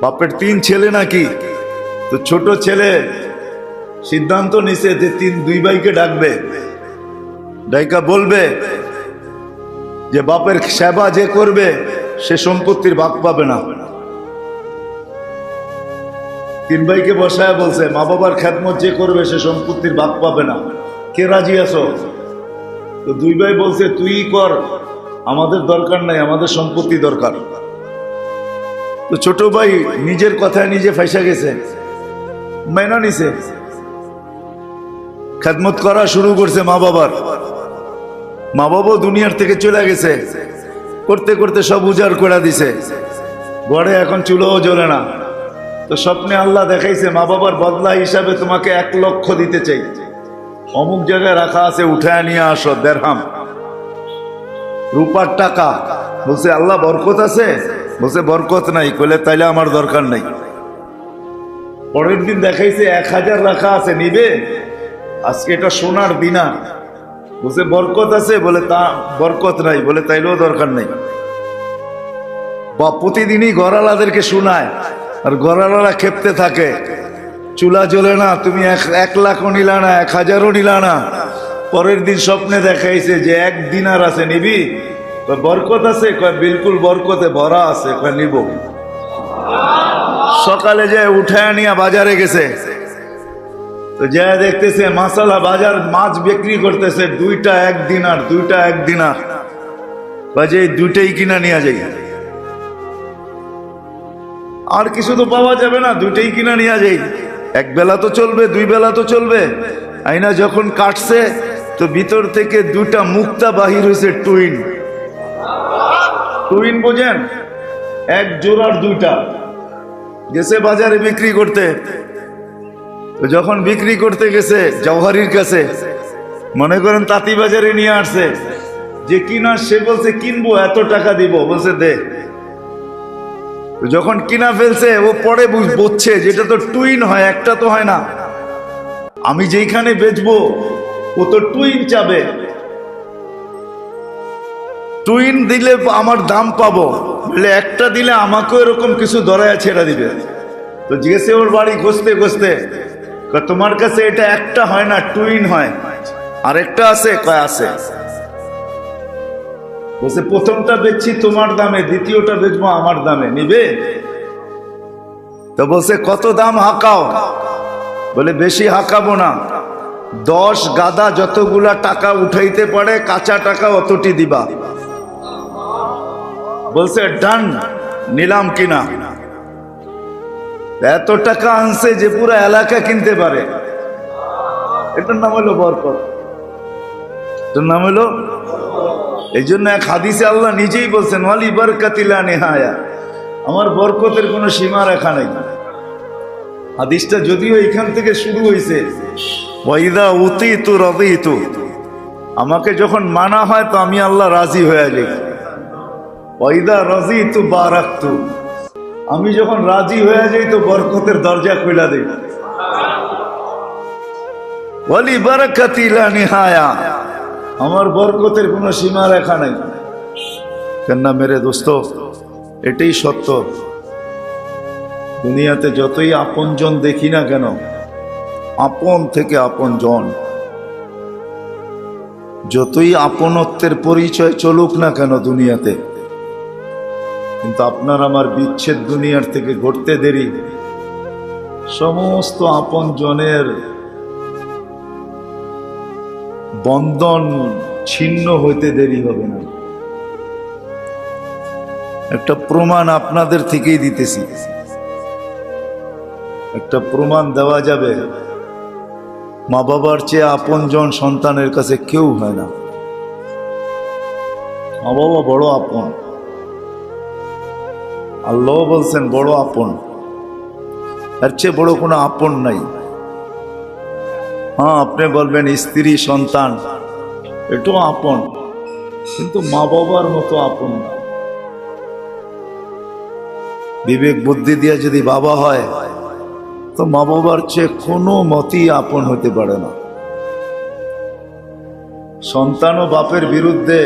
বাপের 3 ছেলে নাকি, তো ছোট ছেলে সিদ্ধান্ত নিছে যে 2 ভাইকে ডাকবে, ডাইকা বলবে যে বাপের সেবা যে করবে সে সম্পত্তির ভাগ পাবে না। 3 ভাইকে বসায় বলছে মা বাবার খেদমত যে করবে সে সম্পত্তির ভাগ পাবে না, কে রাজি আছো? তো 2 ভাই বলছে তুই কর, আমাদের দরকার নাই, আমাদের সম্পত্তি দরকার। তো ছোট ভাই নিজের কথায় নিজে ফাইসা গেছে, মেনা নিছে, খেদমত করা শুরু করছে মা বাবার। মা বাবা দুনিয়ার থেকে চলে গেছে, করতে করতে সব উজাড় করে দিছে, ঘরে এখন চুলোও জ্বলে না। তো স্বপ্নে আল্লাহ দেখাইছে মা বাবার বদলা হিসাবে তোমাকে 1 লক্ষ দিতে চাই, অমুক জায়গায় রাখা আছে, উঠায় নিয়ে আসো, দেড়হাম রূপার টাকা। বলছে আল্লাহ বরকত আছে? বলছে বরকত নাই। কইলে তাইলে আমার দরকার নাই। পরের দিন দেখাইছে 1000 রাখা আছে, নিবে? আজকে এটা সোনার দিনার। বলছে বরকত আছে? বলে তা বরকত নাই। বলে তাইলেও দরকার নাই। বা প্রতিদিনই ঘরালাদেরকে শোনায়, আর ঘরালারা খেপতে থাকে, চুলা জ্বলে না, তুমি 1 লাখও নিলা না, 1000ও নিলা না। পরের দিন স্বপ্নে দেখাইছে যে 1 দিনার আছে, নিবি? বরকত আছে? কয় বিলকুল বরকতে ভরা আছে। কয় নিব। সকালে যায় উঠায় নিয়ে বাজারে গেছে, তো যা দেখতেছে মাসালা বাজার মাছ বিক্রি করতেছে 2টা 1 দিনার, 2টা 1 দিনার। বাজে 2টাই কিনা নিয়ে যাই, আর কিছু তো পাওয়া যাবে না, 2টাই কিনা নিয়ে যাই। 1 বেলা তো চলবে, 2 বেলা তো চলবে। আইনা যখন কাটছে তো ভিতর থেকে 2টা মুক্তা বাহির হয়েছে, টুইন। টুইন বোঝেন? 1 জোড়ার 2টা। গেছে বাজারে বিক্রি করতে। যখন বিক্রি করতে গেছে জওহারির কাছে, মনে করেন তাঁতি বাজারে নিয়ে আসছে, যে কিনা সে বলছে কিনবো, এত টাকা দিব। বলছে দে। যখন কিনা ফেলছে ও পরে বুঝছে যেটা তো টুইন হয়, একটা তো হয় না। আমি যেইখানে বেচবো ও তো টুইন চাবে, টুইন দিলে আমার দাম পাবো, বলে একটা দিলে আমাকেও এরকম কিছু ধরায় ছেড়ে দিবে। তো জিজ্ঞেসে ওর বাড়ি খুঁজতে খুঁজতে, তোমার কাছে এটা একটা হয় না, টুইন হয়, আর একটা আছে? কয় আছে। বলছে প্রথমটা বেচছি তোমার দামে, দ্বিতীয়টা বেচবো আমার দামে, নিবে? তো বলছে কত দাম হাঁকাও? বলে বেশি হাঁকাবো না, 10 গাদা যতগুলা টাকা উঠাইতে পারে কাঁচা টাকা অতটি দিবা। বলছে ডান, নিলাম কিনা। এত টাকা আনছে যে পুরো এলাকা কিনতে পারে। এটার নাম হলো বরকত, এটার নাম হলো। এই জন্য এক হাদিসে আল্লাহ নিজেই বলছেন ওয়ালি বারকাতিলা নেহায়া, আমার বরকতের কোনো সীমা রেখা নেই। হাদিসটা যদিও এখান থেকে শুরু হয়েছে, ওয়াইদা উতিতু রাদিতু, আমাকে যখন মানা হয় তো আমি আল্লাহ রাজি হয়ে যাই। ওয়াইদা রাজিতু বারাকতু, আমি যখন রাজি হয়ে যাই তো বরকতের দরজা খুলে দেই। ওয়ালি বারাকাতিলা নেহায়া, আমার বরকতের কোনো সীমা রেখা নাই। কেন না মেরে দোস্ত, এটাই সত্য। দুনিয়াতে যতই আপনজন দেখি না কেন, আপন থেকে আপনজন, যতই আপনত্বের পরিচয় চলুক না কেন দুনিয়াতে, কিন্তু আপনার আমার বিচ্ছেদ দুনিয়ার থেকে ঘটতে দেরি, সমস্ত আপনজনের বন্ধন ছিন্ন হইতে দেরি হবে না। একটা প্রমাণ আপনাদের থেকেই দিতেছি, একটা প্রমাণ দেওয়া যাবে। মা বাবার চেয়ে আপনজন সন্তানের কাছে কেউ হয় না। মা বাবা বড় আপন, আল্লাহ বলছেন বড় আপন, এর চেয়ে বড় কোনো আপন নাই। হ্যাঁ, আপনি বলবেন স্ত্রী সন্তান এটাও আপন, কিন্তু মা বাবার মতো আপন না। বিবেক বুদ্ধি দিয়ে যদি বাবা হয় তো মা বাবার চেয়ে কোনো মতেই আপন হতে পারে না। সন্তানও বাপের বিরুদ্ধে,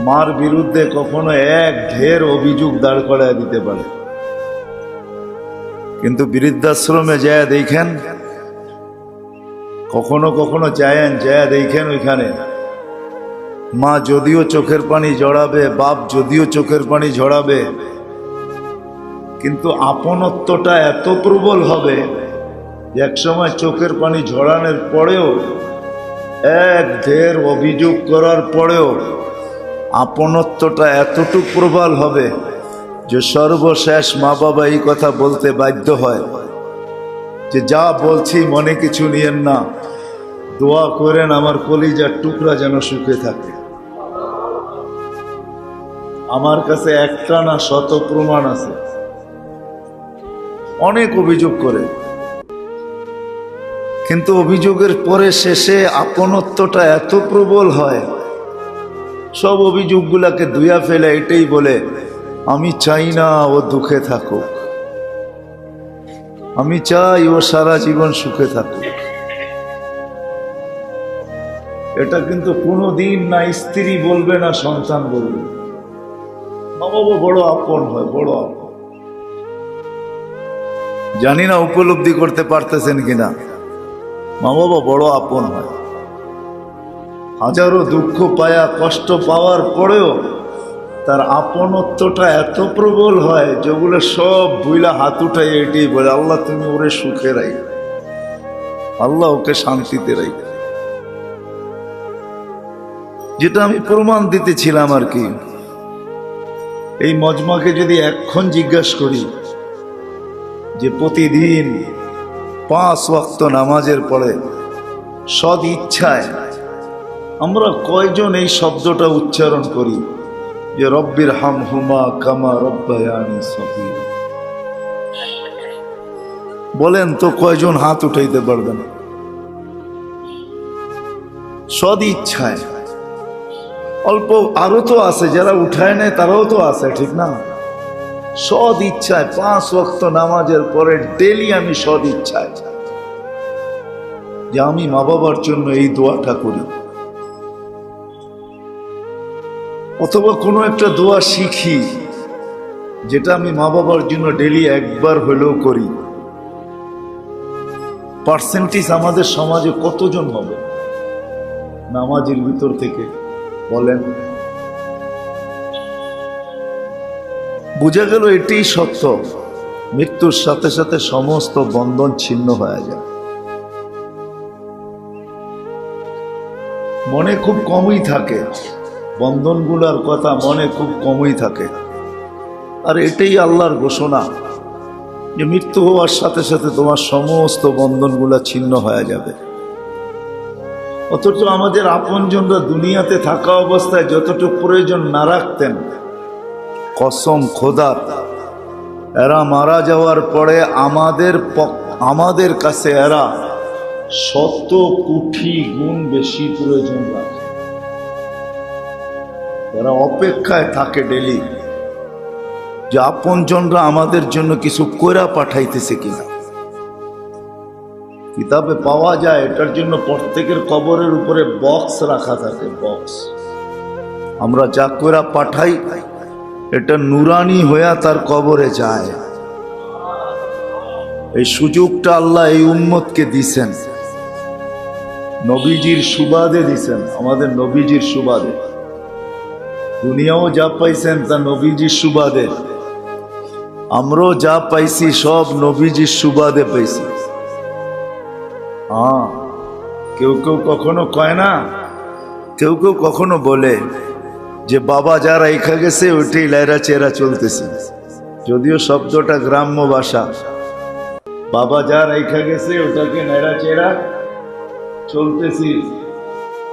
মার বিরুদ্ধে কখনো 1 ঢের অভিযোগ দাঁড় করায় দিতে পারে। কিন্তু বৃদ্ধাশ্রমে যায় দেখেন, কখনো কখনো যায় দেখেন ওইখানে মা যদিও চোখের পানি ঝরাবে, বাপ যদিও চোখের পানি ঝরাবে, কিন্তু আপনত্বটা এত প্রবল হবে যে একসময় চোখের পানি ঝরানোর পরেও, এক ঢের অভিযোগ করার পরেও আপনত্বটা এতটুকু প্রবল হবে যে সর্বশেষ মা বাবা এই কথা বলতে বাধ্য হয় যে যা বলছি মনে কিছু নিয়েন না, দোয়া করেন আমার কলিজার টুকরা যেন সুখে থাকে। আমার কাছে একটা না শত প্রমাণ আছে, অনেক অভিযোগ করে, কিন্তু অভিযোগের পরে শেষে আপনত্বটা এত প্রবল হয়, সব অভিযোগগুলাকে ধুইয়া ফেলে এটাই বলে, আমি চাই না ও দুঃখে থাকুক, আমি চাই ও সারা জীবন সুখে থাকুক। এটা কিন্তু কোনোদিন না স্ত্রী বলবে না সন্তান বলবে, মা বাবা বড় আপন হয়, বড় আপন। জানি না উপলব্ধি করতে পারতেছেন কিনা, মা বাবা বড় আপন হয়। হাজারো দুঃখ পায়া কষ্ট পাওয়ার পরেও তার আপনত্বটা এত প্রবল হয় যেগুলো সব ভুইলা হাত উঠাই এটাই বলে, আল্লাহ তুমি ওরে সুখে রাই, আল্লাহ ওকে শান্তিতে রাই। যেটা আমি প্রমাণ দিতেছিলাম আর কি, এই মজমাকে যদি এখন জিজ্ঞাসা করি যে প্রতিদিন 5 ওয়াক্ত নামাজের পরে সদ ইচ্ছায় আমরা কয়জন এই শব্দটা উচ্চারণ করি যে রব্বির হামহুমা কামা রব্বায়ানি সগীরা? বলেন তো কয়জন হাত উঠাইতে পারবেন? সদ ইচ্ছায় অল্প আরো তো আছে, যারা উঠায় নেয় তারাও তো আছে, ঠিক না? সদ ইচ্ছায় 5 ওয়াক্ত নামাজের পরে ডেলি আমি সদ ইচ্ছায় যে আমি মা বাবার জন্য এই দোয়াটা করি, অথবা কোনো একটা দোয়া শিখি যেটা আমি মা বাবার জন্য ডেলি একবার হলেও করি। পার্সেন্টেজ আমাদের সমাজে কতজন হবে নামাজের ভিতর থেকে বলেন? বুঝা গেল এটাই সত্য, মৃত্যুর সাথে সাথে সমস্ত বন্ধন ছিন্ন হয়ে যায়। মনে খুব কমই থাকে বন্ধনগুলোর কথা, মনে খুব কমই থাকে। আর এটাই আল্লাহর ঘোষণা যে মৃত্যু হওয়ার সাথে সাথে তোমার সমস্ত বন্ধনগুলো ছিন্ন হয়ে যাবে। অথচ আমাদের আপনজনরা দুনিয়াতে থাকা অবস্থায় যতটুকু প্রয়োজন না রাখতেন, কসম খোদার, এরা মারা যাওয়ার পরে আমাদের কাছে এরা 100 কোটি গুণ বেশি প্রয়োজন রাখে। এরা অপেক্ষায় থাকে ডেলি যে আপনজনরা আমাদের জন্য কিছু কইরা পাঠাইতেছে কিনা। কিতাবে পাওয়া যায় এটার জন্য প্রত্যেকের কবরের উপরে বক্স রাখা থাকে, বক্স। আমরা যা কইরা পাঠাই এটা নুরানি হইয়া তার কবরে যায়। এই সুযোগটা আল্লাহ এই উম্মতকে দিছেন, নবীজির সুবাদে দিছেন, আমাদের নবীজির সুবাদে। দুনিয়াও যা পাইছেন তা নবীজির সুবাদে, আমরাও যা পাইছি সব নবীজির সুবাদে পাইছি। হ্যাঁ, কেউ কেউ কখনো কয় না, কেউ কেউ কখনো বলে যে বাবা যা রাইখা গেছে ওইটাই লাইরা চেরা চলতেছে, যদিও শব্দটা গ্রাম্য ভাষা। বাবা যা রাইখা গেছে ওটাকে নাইরা চেরা চলতেছি।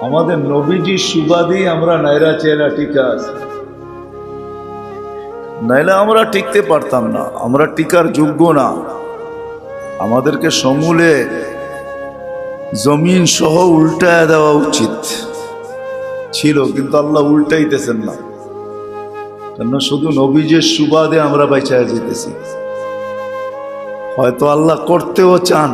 আমাদের নবীজির সুবাদেই আমরা নাইরা চেরা টিকা আছি, নাইলে আমরা টিকতে পারতাম না, আমরা টিকার যোগ্য না। আমাদেরকে সমূলে জমিন সহ উল্টায় দেওয়া উচিত ছিল, কিন্তু আল্লাহ উল্টাইতেছেন না, কেন শুধু নবীজির সুবাদে আমরা বাইচায় যেতেছি। হয়তো আল্লাহ করতেও চান,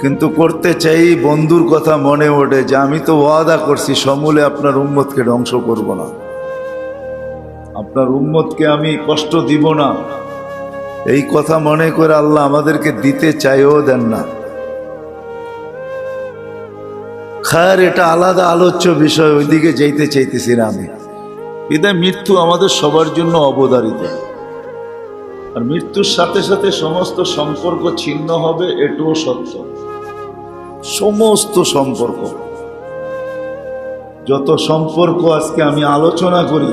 কিন্তু করতে চাই বন্ধুর কথা মনে ওঠে যে আমি তো ওয়াদা করছি সমূলে আপনার উম্মতকে ধ্বংস করব না, আপনার উম্মতকে আমি কষ্ট দিব না, এই কথা মনে করে আল্লাহ আমাদেরকে দিতে চাইও দেন না। খায়ের এটা আলাদা আলোচ্য বিষয়, ওইদিকে যাইতে চাইতেছি না আমি। বিদায় মৃত্যু আমাদের সবার জন্য অবধারিত, আর মৃত্যুর সাথে সাথে সমস্ত সম্পর্ক ছিন্ন হবে, এটাও সত্য। সমস্ত সম্পর্ক, যত সম্পর্ক আজকে আমি আলোচনা করি,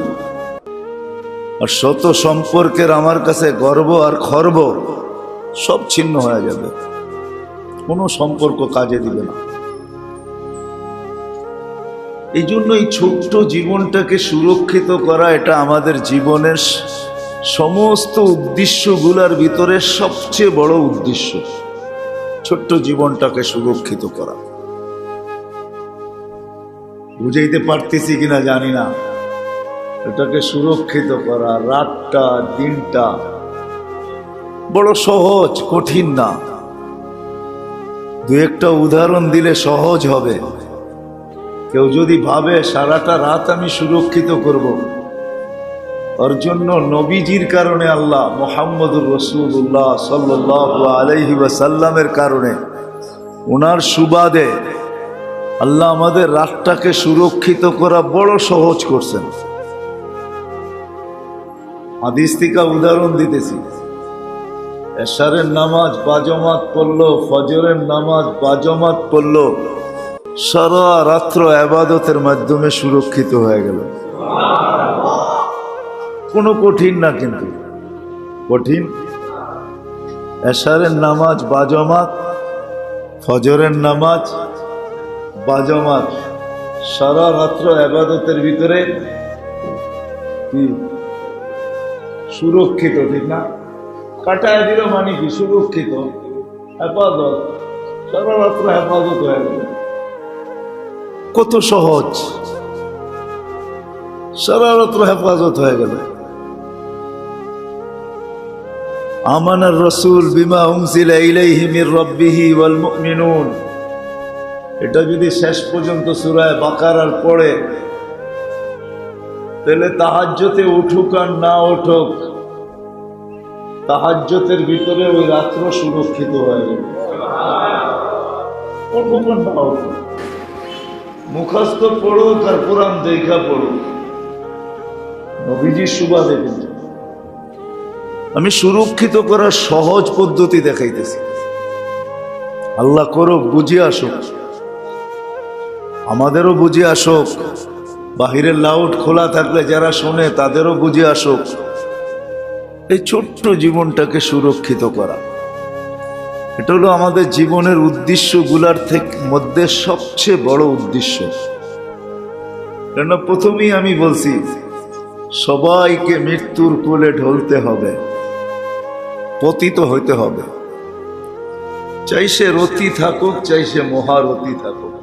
আর শত সম্পর্কের আমার কাছে গর্ব আর খর্ব সব ছিন্ন হয়ে যাবে, কোনো সম্পর্ক কাজে দিবে না। এই জন্য এই ছোট্ট জীবনটাকে সুরক্ষিত করা, এটা আমাদের জীবনের সমস্ত উদ্দেশ্যগুলোর ভিতরে সবচেয়ে বড় উদ্দেশ্য, ছোট্ট জীবনটাকে সুরক্ষিত করা। বুঝাইতে পারতেছি কিনা জানি না। এটাকে সুরক্ষিত করা, রাতটা দিনটা বড় সহজ, কঠিন না। দু একটা উদাহরণ দিলে সহজ হবে। কেউ যদি ভাবে সারাটা রাত আমি সুরক্ষিত করব, ওর জন্য নবীজির কারণে আল্লাহ, মুহাম্মদুর রাসূলুল্লাহ সাল্লাল্লাহু আলাইহি ওয়াসাল্লামের কারণে, ওনার সুবাদে আল্লাহ আমাদের রাতটাকে সুরক্ষিত করা বড় সহজ করছেন। হাদিস থেকে উদাহরণ দিতেছি। এশারের নামাজ বাজমাত পড়লো, ফজরের নামাজ বাজমাত পড়লো, সারা রাত্র ইবাদতের মাধ্যমে সুরক্ষিত হয়ে গেল। কোনো কঠিন না, কিন্তু কঠিন। এশারের নামাজ বাজমাত, ফজরের নামাজ বাজমাত, সারা রাত্র ইবাদতের ভিতরে কি সুরক্ষিত, ঠিক না? কাটায় দিল মানে কি সুরক্ষিত, হেফাজত, সারা রাত্র হেফাজত হয়ে গেল। কত সহজ, সারা রাত্র হেফাজত হয়ে গেল। আমানার রাসূল বিমা উনজিলা ইলাইহি মির রাব্বিহি ওয়াল মুমিনুন, এটা যদি শেষ পর্যন্ত সূরা বাকারার পড়ে, তাহলে তাহাজ্জুদে উঠুক আর না উঠুক, তাহাজ্জুদের ভিতরে ওই রাত্র সুরক্ষিত হয়ে গেল। মুখস্থ পড়ুক আর কোরআন দেখা পড়ুক, নবীজির সুবাদে। কিন্তু আমি সুরক্ষিত করার সহজ পদ্ধতি দেখাইতেছি। আল্লাহ করুক বুঝে আসুক, আমাদেরও বুঝে আসুক, বাহিরের লাউড খোলা থাকলে যারা শোনে তাদেরও বুঝে আসুক। এই ছোট্ট জীবনটাকে সুরক্ষিত করা, এটা হলো আমাদের জীবনের উদ্দেশ্যগুলার মধ্যে সবচেয়ে বড় উদ্দেশ্য। কেন প্রথমেই আমি বলছি, সবাইকে মৃত্যুর কোলে ঢলতে হবে, পতিত হইতে হবে। চাই সে রতি থাকুক, চাই সে মহারতি থাকুক,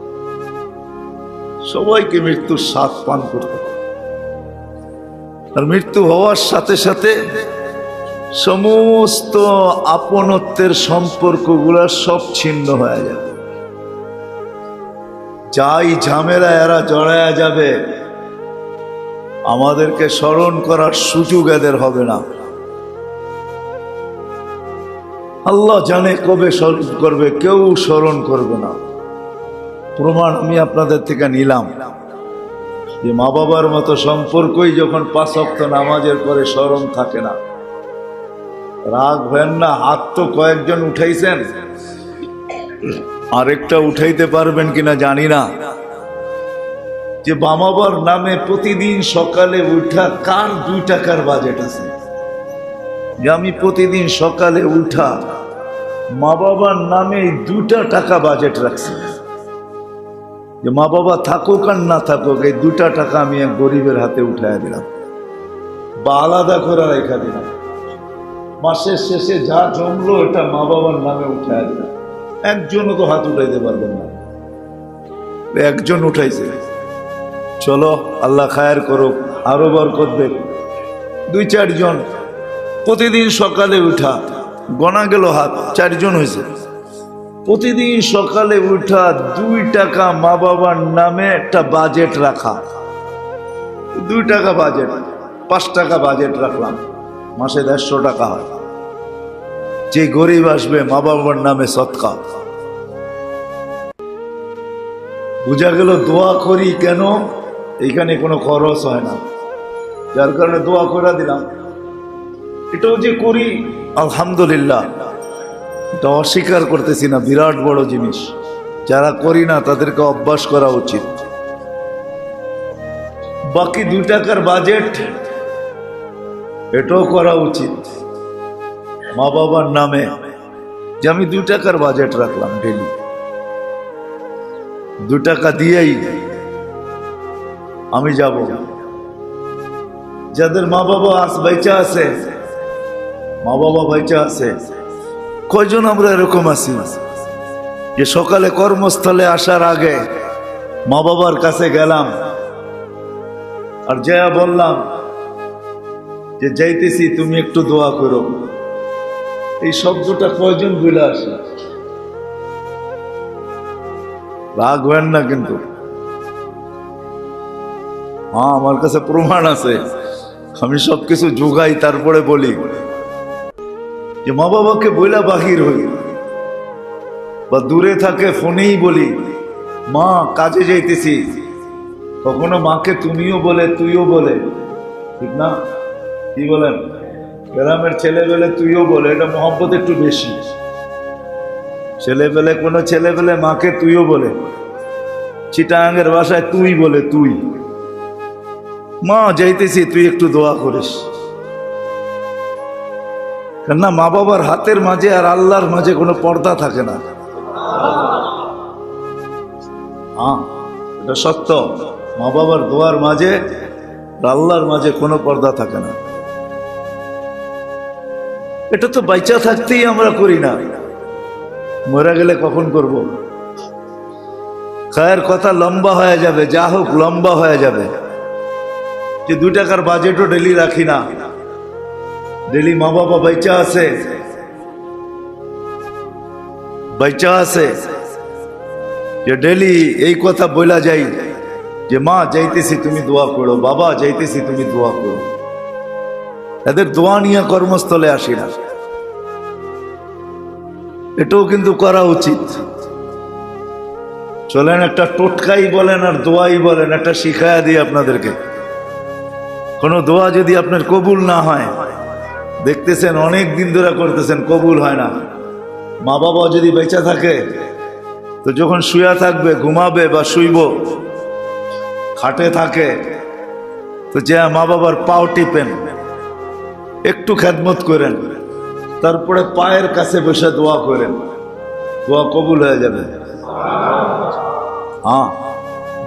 সবাইকে মৃত্যুর স্বাদ পান করতে হবে। আর মৃত্যু হওয়ার সাথে সাথে সমস্ত আপনত্বের সম্পর্কগুলা সব ছিন্ন হয়ে যাবে। যাই ঝামেলা এরা জড়ায়া যাবে, আমাদেরকে স্মরণ করার সুযোগ এদের হবে না। আল্লাহ জানে কবে স্মরণ করবে, কেউ স্মরণ করবে না। প্রমাণ আমি আপনাদের থেকে নিলাম যে মা বাবার মতো সম্পর্কই যখন 5 ওয়াক্ত নামাজের পরে স্মরণ থাকে না। রাগ হয় না, হাত তো কয়েকজন উঠাইছেন, আরেকটা উঠাইতে পারবেন কিনা জানি না। যে মা বাবার নামে প্রতিদিন সকালে উঠা, কার 2 টাকার বাজেট আছে? যে আমি প্রতিদিন সকালে উঠা মা বাবার নামে 2 টাকা বাজেট রাখছি, যে মা বাবা থাকুক আর না থাকুক, এই 2 টাকা আমি এক গরিবের হাতে উঠাইয়া দিলাম, বা আলাদা করে রেখা দিলাম। মাসের শেষে যা জমলো এটা মা বাবার নামে উঠাইয়া দিলাম। একজনও তো হাত উঠাইতে পারবেন না, একজন উঠাইছে। চলো আল্লাহ খায়ের করুক, আরো বরকত দেখ। 2-4 জন প্রতিদিন সকালে উঠা, গনা গেল হাত, 4 জন হয়েছে। প্রতিদিন সকালে উঠা 2 টাকা মা বাবার নামে একটা বাজেট রাখা। 2 টাকা বাজেট, 5 টাকা বাজেট রাখলাম, মাসে 150 টাকা হয়। যে গরিব আসবে মা বাবার নামে সদকা। বোঝা গেল দোয়া করি কেন, এইখানে কোনো খরচ হয় না, যার কারণে দোয়া করে দিলাম। এটাও যে করি আলহামদুলিল্লাহ, এটা অস্বীকার করতেছি না, বিরাট বড় জিনিস। যারা করি না তাদেরকে অভ্যাস করা উচিত। বাকি 2 টাকার বাজেট, এটাও করা উচিত মা বাবার নামে, যে আমি 2 টাকার বাজেট রাখলাম ডেলি, 2 টাকা দিয়েই আমি যাব। যাদের মা বাবা বেঁচে আছে, মা বাবা বেঁচে আছে, কয়জন আমরা এরকম আছি যে সকালে কর্মস্থলে আসার আগে মা বাবার কাছে গেলাম আর যা বললাম যে যাইতেছি, তুমি একটু দোয়া করো। এই শব্দটা কয়জন ভুলে আসে? রাগ হয় না কিন্তু, হ্যাঁ আমার কাছে প্রমাণ আছে, আমি সবকিছু যোগাই তারপরে বলি যে মা বাবাকে বইলা বাহির হই, বা দূরে থাকে ফোনেই বলি মা কাজে যাইতেছি, কখনো মাকে তুমিও বলে তুইও বলে, ঠিক না? কি বলেন? গ্রামের ছেলেবেলে তুইও বলে, এটা মহব্বত একটু বেশি। ছেলেবেলে কোনো ছেলেবেলে মাকে তুইও বলে, চিটাঙ্গের ভাষায় তুই বলে, তুই মা যাইতেছি তুই একটু দোয়া করিস। কেননা মা বাবার হাতের মাঝে আর আল্লাহর মাঝে কোনো পর্দা থাকে না। হ্যাঁ এটা সত্য, মা বাবার দোয়ার মাঝে আর আল্লাহর মাঝে কোনো পর্দা থাকে না। এটা তো বাইচা থাকতেই আমরা করি না, মরে গেলে কখন করব? খায়ের কথা লম্বা হয়ে যাবে, যা হোক লম্বা হয়ে যাবে। যে 2 টাকার বাজেটও ডেলি রাখি না, ডেলি মা বাবা বাইচা আছে, বাইচা আছে, যে ডেলি এই কথা বলা যাই যে মা যাইতেছি তুমি দোয়া করো, বাবা যাইতেছি তুমি দোয়া করো। এদের দোয়া নিয়ে কর্মস্থলে আসি না, এটাও কিন্তু করা উচিত। চলেন একটা টোটকাই বলেন আর দোয়াই বলেন, একটা শিখায়া দিই আপনাদেরকে। কোনো দোয়া যদি আপনার কবুল না হয়, দেখতেছেন অনেক দিন ধরে করতেছেন, কবুল হয় না, মা বাবা যদি বেঁচে থাকে তো যখন শুয়া থাকবে, ঘুমাবে বা শুইব, খাটে থাকে তো যে মা বাবার পাও টিপেন, একটু খেদমত করেন, তারপরে পায়ের কাছে বসে দোয়া করেন, দোয়া কবুল হয়ে যাবে। হ্যাঁ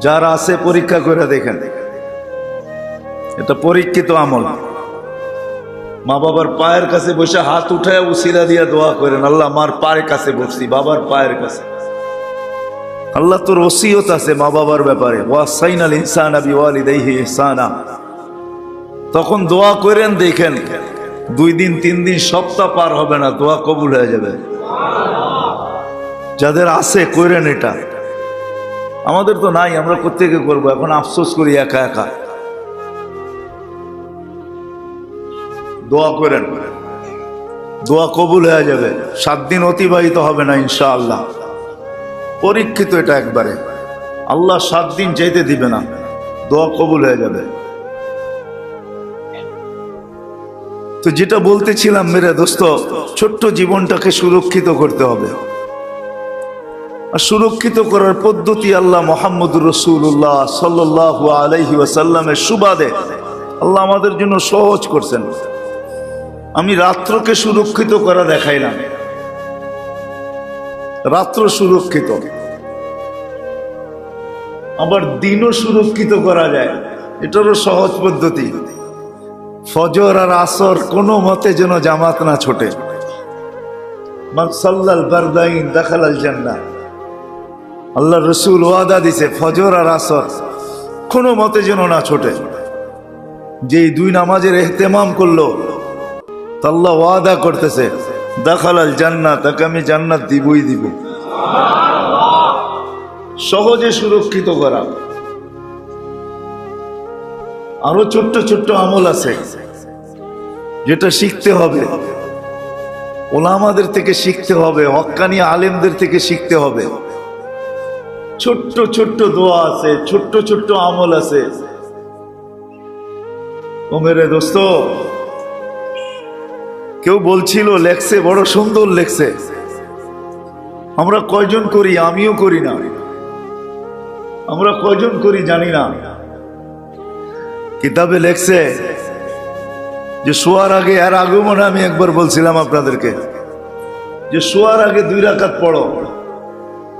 যারা আছে পরীক্ষা করে দেখেন, এটা পরীক্ষিত আমল। মা বাবার পায়ের কাছে বসে হাত উঠায় উসিলা দিয়া দোয়া করেন, আল্লাহ আমার পায়ের কাছে বসছি, বাবার পায়ের কাছে। আল্লাহ তোর ওসিয়ত আছে মা বাবার ব্যাপারে, ওয়াসাইনাল ইনসানা বিওয়ালিদাইহি ইহসানা। তখন দোয়া করেন, দেখেন 2 দিন 3 দিন সপ্তাহ পার হবে না, দোয়া কবুল হয়ে যাবে। যাদের আছে করেন এটা, আমাদের তো নাই, আমরা কোত্থেকে করবো? এখন আফসোস করি একা একা। দোয়া করেন, দোয়া কবুল হয়ে যাবে। 7 দিন অতিবাহিত হবে না ইনশাআল্লাহ, পরীক্ষিত এটা একবারে। আল্লাহ 7 দিন যেতে দিবে না, দোয়া কবুল হয়ে যাবে। তো যেটা বলতেছিলাম মেরে দোস্ত, ছোট্ট জীবনটাকে সুরক্ষিত করতে হবে। আর সুরক্ষিত করার পদ্ধতি আল্লাহ মুহাম্মদুর রাসূলুল্লাহ সাল্লাল্লাহু আলাইহি ওয়াসাল্লামের সুবাদে আল্লাহ আমাদের জন্য সহজ করছেন। আমি রাত্রকে সুরক্ষিত করা দেখাইলাম, রাত্র সুরক্ষিত, আবার দিনও সুরক্ষিত করা যায়, এটারও সহজ পদ্ধতি। ফজর আর আসর কোনো মতে যেন জামাত না ছোটে। মান সাল্লাল বারদাইন দাখালাল জান্নাহ, আল্লাহ রসুল ওয়াদা দিছে ফজর আর আসর কোনো মতে যেন না ছোটে। যেই 2 নামাজের ইহতেমাম করলো, আল্লাহ ওয়াদা করতেছে দাখালাল জান্নাহ, তাকে আমি জান্নাত দিবই দিব। সহজে সুরক্ষিত করা। আরো ছোট্ট ছোট্ট আমল আছে যেটা শিখতে হবে। ওলামাদের থেকে শিখতে হবে, হক্কানি আলেমদের থেকে শিখতে হবে। ছোট্ট ছোট্ট দোয়া আছে, ছোট্ট ছোট্ট আমল আছে। ও মেরে দোস্ত, কেউ বলছিল লেখছে, বড় সুন্দর লেখছে। আমরা কয়জন করি? আমিও করি না। আমরা কয়জন করি জানি না। কিতাবে লেখছে যে শোয়ার আগে, আর আগেও মনে আমি একবার বলছিলাম আপনাদেরকে যে শোয়ার আগে 2 রাকাত পড়ো,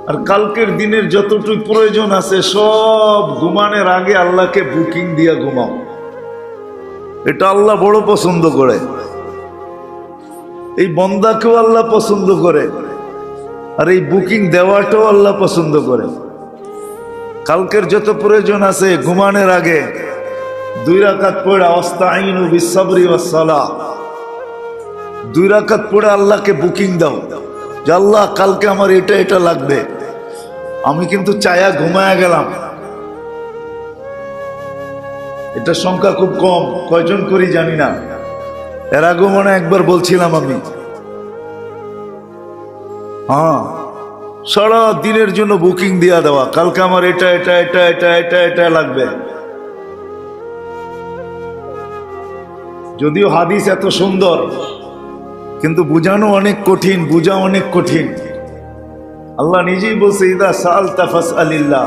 আর কালকের দিনের যতটুকু প্রয়োজন আছে সব ঘুমানোর আগে আল্লাহকে বুকিং দিয়া ঘুমাও। এটা আল্লাহ বড় পছন্দ করে, এই বন্দাকেও আল্লাহ পছন্দ করে, আর এই বুকিং দেওয়াটাও আল্লাহ পছন্দ করে। কালকের যত প্রয়োজন আছে ঘুমানোর আগে 2 রাকাত পড়ে আস্তাইনু বিসসাবরি ওয়াস সালাহ, 2 রাকাত পড়ে আল্লাহকে বুকিং দাও যে আল্লাহ কালকে আমার এটা এটা লাগবে। আমি কিন্তু চায়া ঘুমায়া গেলাম, এটা সংখ্যা খুব কম, কয়জন করি জানি না। এর আগেও মনে একবার বলছিলাম আমি, হ্যাঁ, সারা দিনের জন্য বুকিং দিয়া দেওয়া, কালকে আমার এটা এটা এটা এটা এটা এটা লাগবে। যদিও হাদিস এত সুন্দর, কিন্তু বুঝানো অনেক কঠিন, বুঝা অনেক কঠিন। আল্লাহ নিজেই বলছে ইদা সাআলতা ফাসআলিল্লাহ,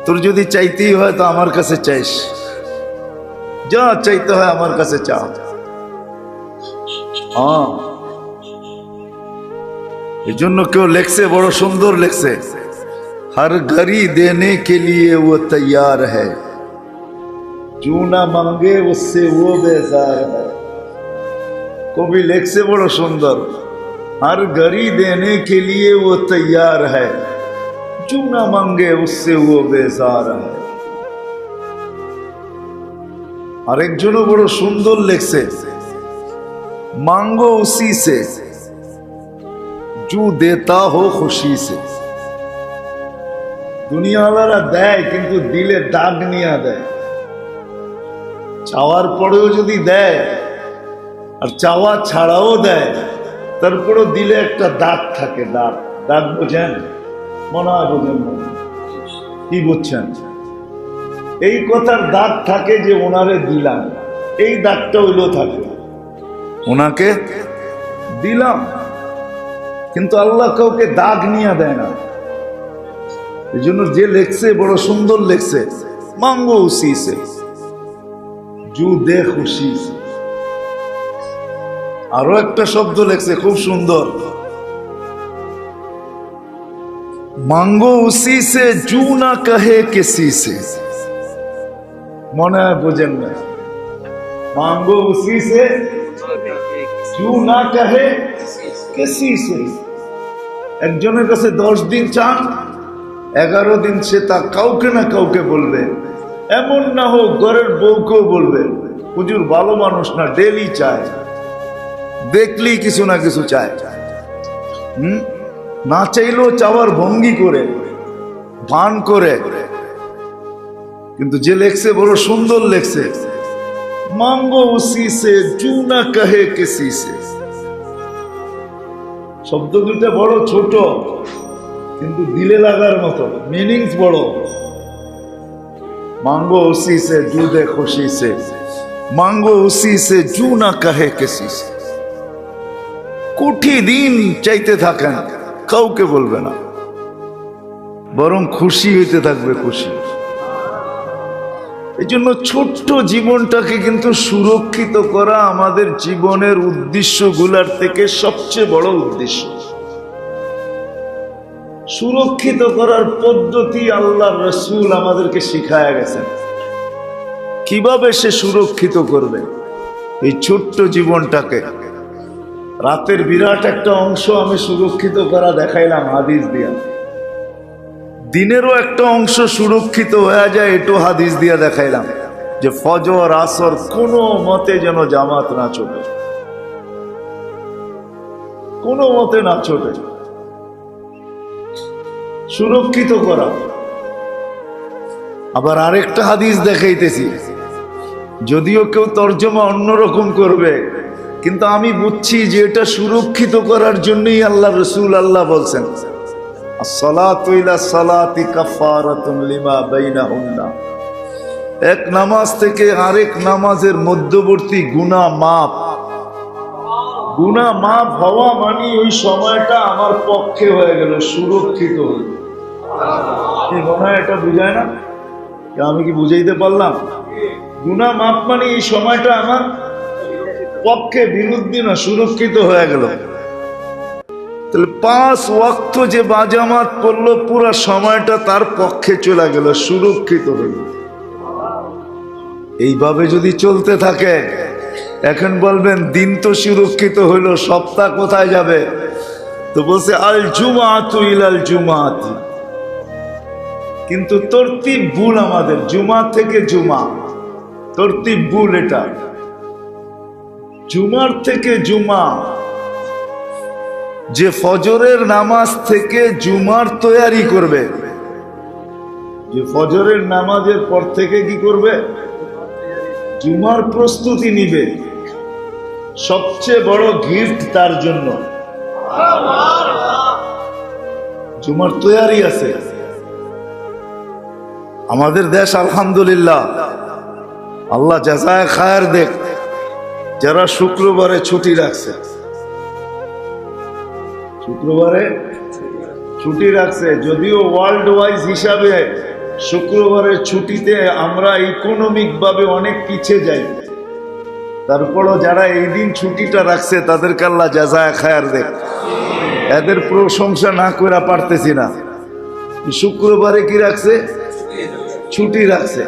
তোর যদি চাইতেই হয় তো আমার কাছে চাইস, যা চাইতে হয় আমার কাছে চা। হ্যাঁ, এই জন্য কেউ লেখছে, বড় সুন্দর লেখছে, हर घड़ी देने के लिए वो तैयार है, जो ना मांगे उससे वो बेजार है। कवि লেখছে বড় সুন্দর, हर घड़ी देने के लिए वो तैयार है, जो ना मांगे उससे वो बेजार है। আরেকজনও বড় সুন্দর লেখছে, मांगो उसी से जो देता हो खुशी से। দুনিয়াওয়ালারা দেয় কিন্তু দিলে দাগ নিয়ে দেয়। চাওয়ার পরেও যদি দেয় আর চাওয়া ছাড়াও দেয়, তারপরেও দিলে একটা দাগ থাকে। দাগ, দাগ বোঝেন? মনে হয় বোঝেন না। কি বুঝছেন? এই কথার দাগ থাকে যে ওনারে দিলাম, এই দাগটা হইলেও থাকে, ওনাকে দিলাম। কিন্তু আল্লাহ কাউকে দাগ নিয়ে দেয় না। এই জন্য যে লেখছে বড় সুন্দর লেখছে, মাঙ্গো উসি সে জু দে খুশি সে। আরো একটা শব্দ লেখছে খুব সুন্দর, মাঙ্গো উসি সে জু না কহে কিসি সে। মনে হয় বোঝেন না। মাঙ্গো উসি সে জু না কহে কিসি সে। একজনের কাছে 10 দিন চান, 11 দিন সে তা কাউকে না কাউকে বলবে। এমন না হোক ঘরের বউকেও বলবে, হুজুর ভালো মানুষ না, ডেলি চায়, দেখলেই কিছু না কিছু চায়। না চাইলেও চাওয়ার ভঙ্গি করে, ভান করে। কিন্তু যে লেখছে বড় সুন্দর লেখছে, মাঙ্গো উসি সে জু না কহে কিসি সে। শব্দ দুইটা বড় ছোট, কিন্তু দিলে লাগার মতো, মিনিংস বড়। मांगो उसी से जू दे खुशी से, मांगो उसी से जू ना कहे किसी से। কোটি দিন চাইতে থাকেন, কাউকে বলবে না, বরং খুশি হইতে থাকবে, খুশি। এই জন্য ছোট্ট জীবনটাকে কিন্তু সুরক্ষিত করা আমাদের জীবনের উদ্দেশ্যগুলোর থেকে সবচেয়ে বড় উদ্দেশ্য। সুরক্ষিত করার পদ্ধতি আল্লাহর রাসূল আমাদেরকে শিখায়া গেছেন, কিভাবে সে সুরক্ষিত করবে এই ছোট্ট জীবনটাকে। রাতের বিরাট একটা অংশ আমি সুরক্ষিত করা দেখাইলাম হাদিস দিয়া, দিনেরও একটা অংশ সুরক্ষিত হয়ে যায় এটাও হাদিস দিয়া দেখাইলাম, যে ফজর আসর কোনো মতে যেন জামাত না ছোটে, কোনো মতে না ছোটে, সুরক্ষিত করা। আবার আরেকটা হাদিস দেখাইতেছি, যদিও কেউ তর্জমা অন্যরকম করবে, কিন্তু আমি বুঝছি যে এটা সুরক্ষিত করার জন্যই আল্লাহ রসুল আল্লাহ বলছেন আসসালাতু ইলা সালাতি কাফারাতুন লিমা বাইনাহুন্না। এক নামাজ থেকে আরেক নামাজের মধ্যবর্তী গুনাহ মাফ। গুনাহ মাফ হওয়া মানে ওই সময়টা আমার পক্ষে হয়ে গেল, সুরক্ষিত হল। মনে হয় এটা বুঝায় না? আমি কি বুঝাইতে পারলাম? গুনাহ মাফ মানে এই সময়টা আমার পক্ষে, বিরুদ্ধে না, সুরক্ষিত হয়ে গেল। তাহলে 5 ওয়াক্ত যে বাজামাত পড়লো পুরো সময়টা তার পক্ষে চলে গেল, সুরক্ষিত হল। এইভাবে যদি চলতে থাকে, এখন বলবেন দিন তো সুরক্ষিত হইল, সপ্তাহ কোথায় যাবে? তো বলছে আল জুমাতু ইলাল জুমাতি। কিন্তু তরতিব ভুল আমাদের, জুমা থেকে জুমা, তরতিব ভুল। এটা জুমার থেকে জুমা, যে ফজরের নামাজ থেকে জুমার তৈয়ারি করবে, যে ফজরের নামাজের পর থেকে কি করবে? জুমার প্রস্তুতি নিবে। সবচেয়ে বড় গিফট তার জন্য জুমার তৈয়ারি আছে। আমাদের দেশ আলহামদুলিল্লাহ, আল্লাহ জাযায়ে খায়ের দেখ, যারা শুক্রবারে ছুটি রাখছে, শুক্রবারে ছুটি রাখছে, যদিও ওয়ার্ল্ড ওয়াইজ হিসাবে শুক্রবারের ছুটিতে আমরা ইকোনমিক ভাবে অনেক পিছিয়ে যাই, তারপরও যারা এই দিন ছুটিটা রাখছে তাদেরকে আল্লাহ জাযায়ে খায়ের দেখ। এদের প্রশংসা না করে পারতেছি না। শুক্রবারে কি রাখছে? ছুটি রাখছে।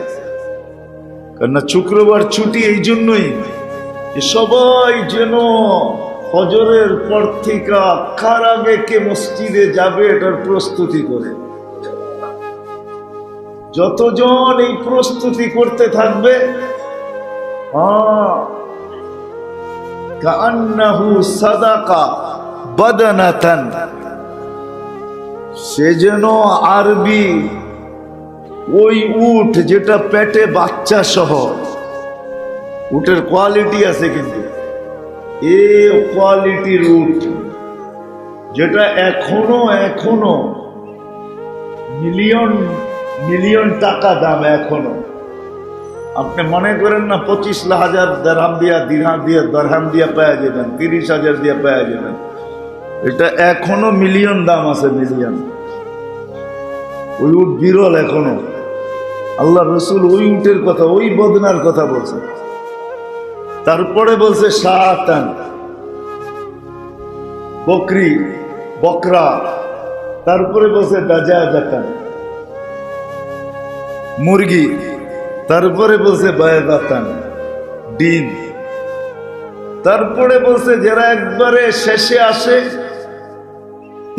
কেননা শুক্রবার ছুটি এই জন্যই সবাই যেন ফজরের পর থেকে কার আগে কে মসজিদে যাবে এটার প্রস্তুতি করে। যতজন এই প্রস্তুতি করতে থাকবে, কান্নাহু সাদাকা বাদানাতান, সে যেন আরবি ওই উট যেটা পেটে বাচ্চা সহ, উটের কোয়ালিটি আছে কিন্তু এ কোয়ালিটির উট যেটা এখনো মিলিয়ন মিলিয়ন টাকা দাম। এখনো আপনি মনে করেন না 25,000 দিরহাম দিয়া পাওয়া যাবেন, 30,000 দিয়ে পাওয়া যাবেন। এটা এখনো মিলিয়ন দাম আছে, মিলিয়ন। ওই উট বিরল এখনো। আল্লাহ রসুল ওই উটের কথা, ওই বদনার কথা বলছে। তারপরে বলছে শাতান, বকরি, বকরা। তারপরে বলছে দাজাজাতান, মুরগি। তারপরে বলছে বায়দাতান, ডিম। তারপরে বলছে যারা একবারে শেষে আসে,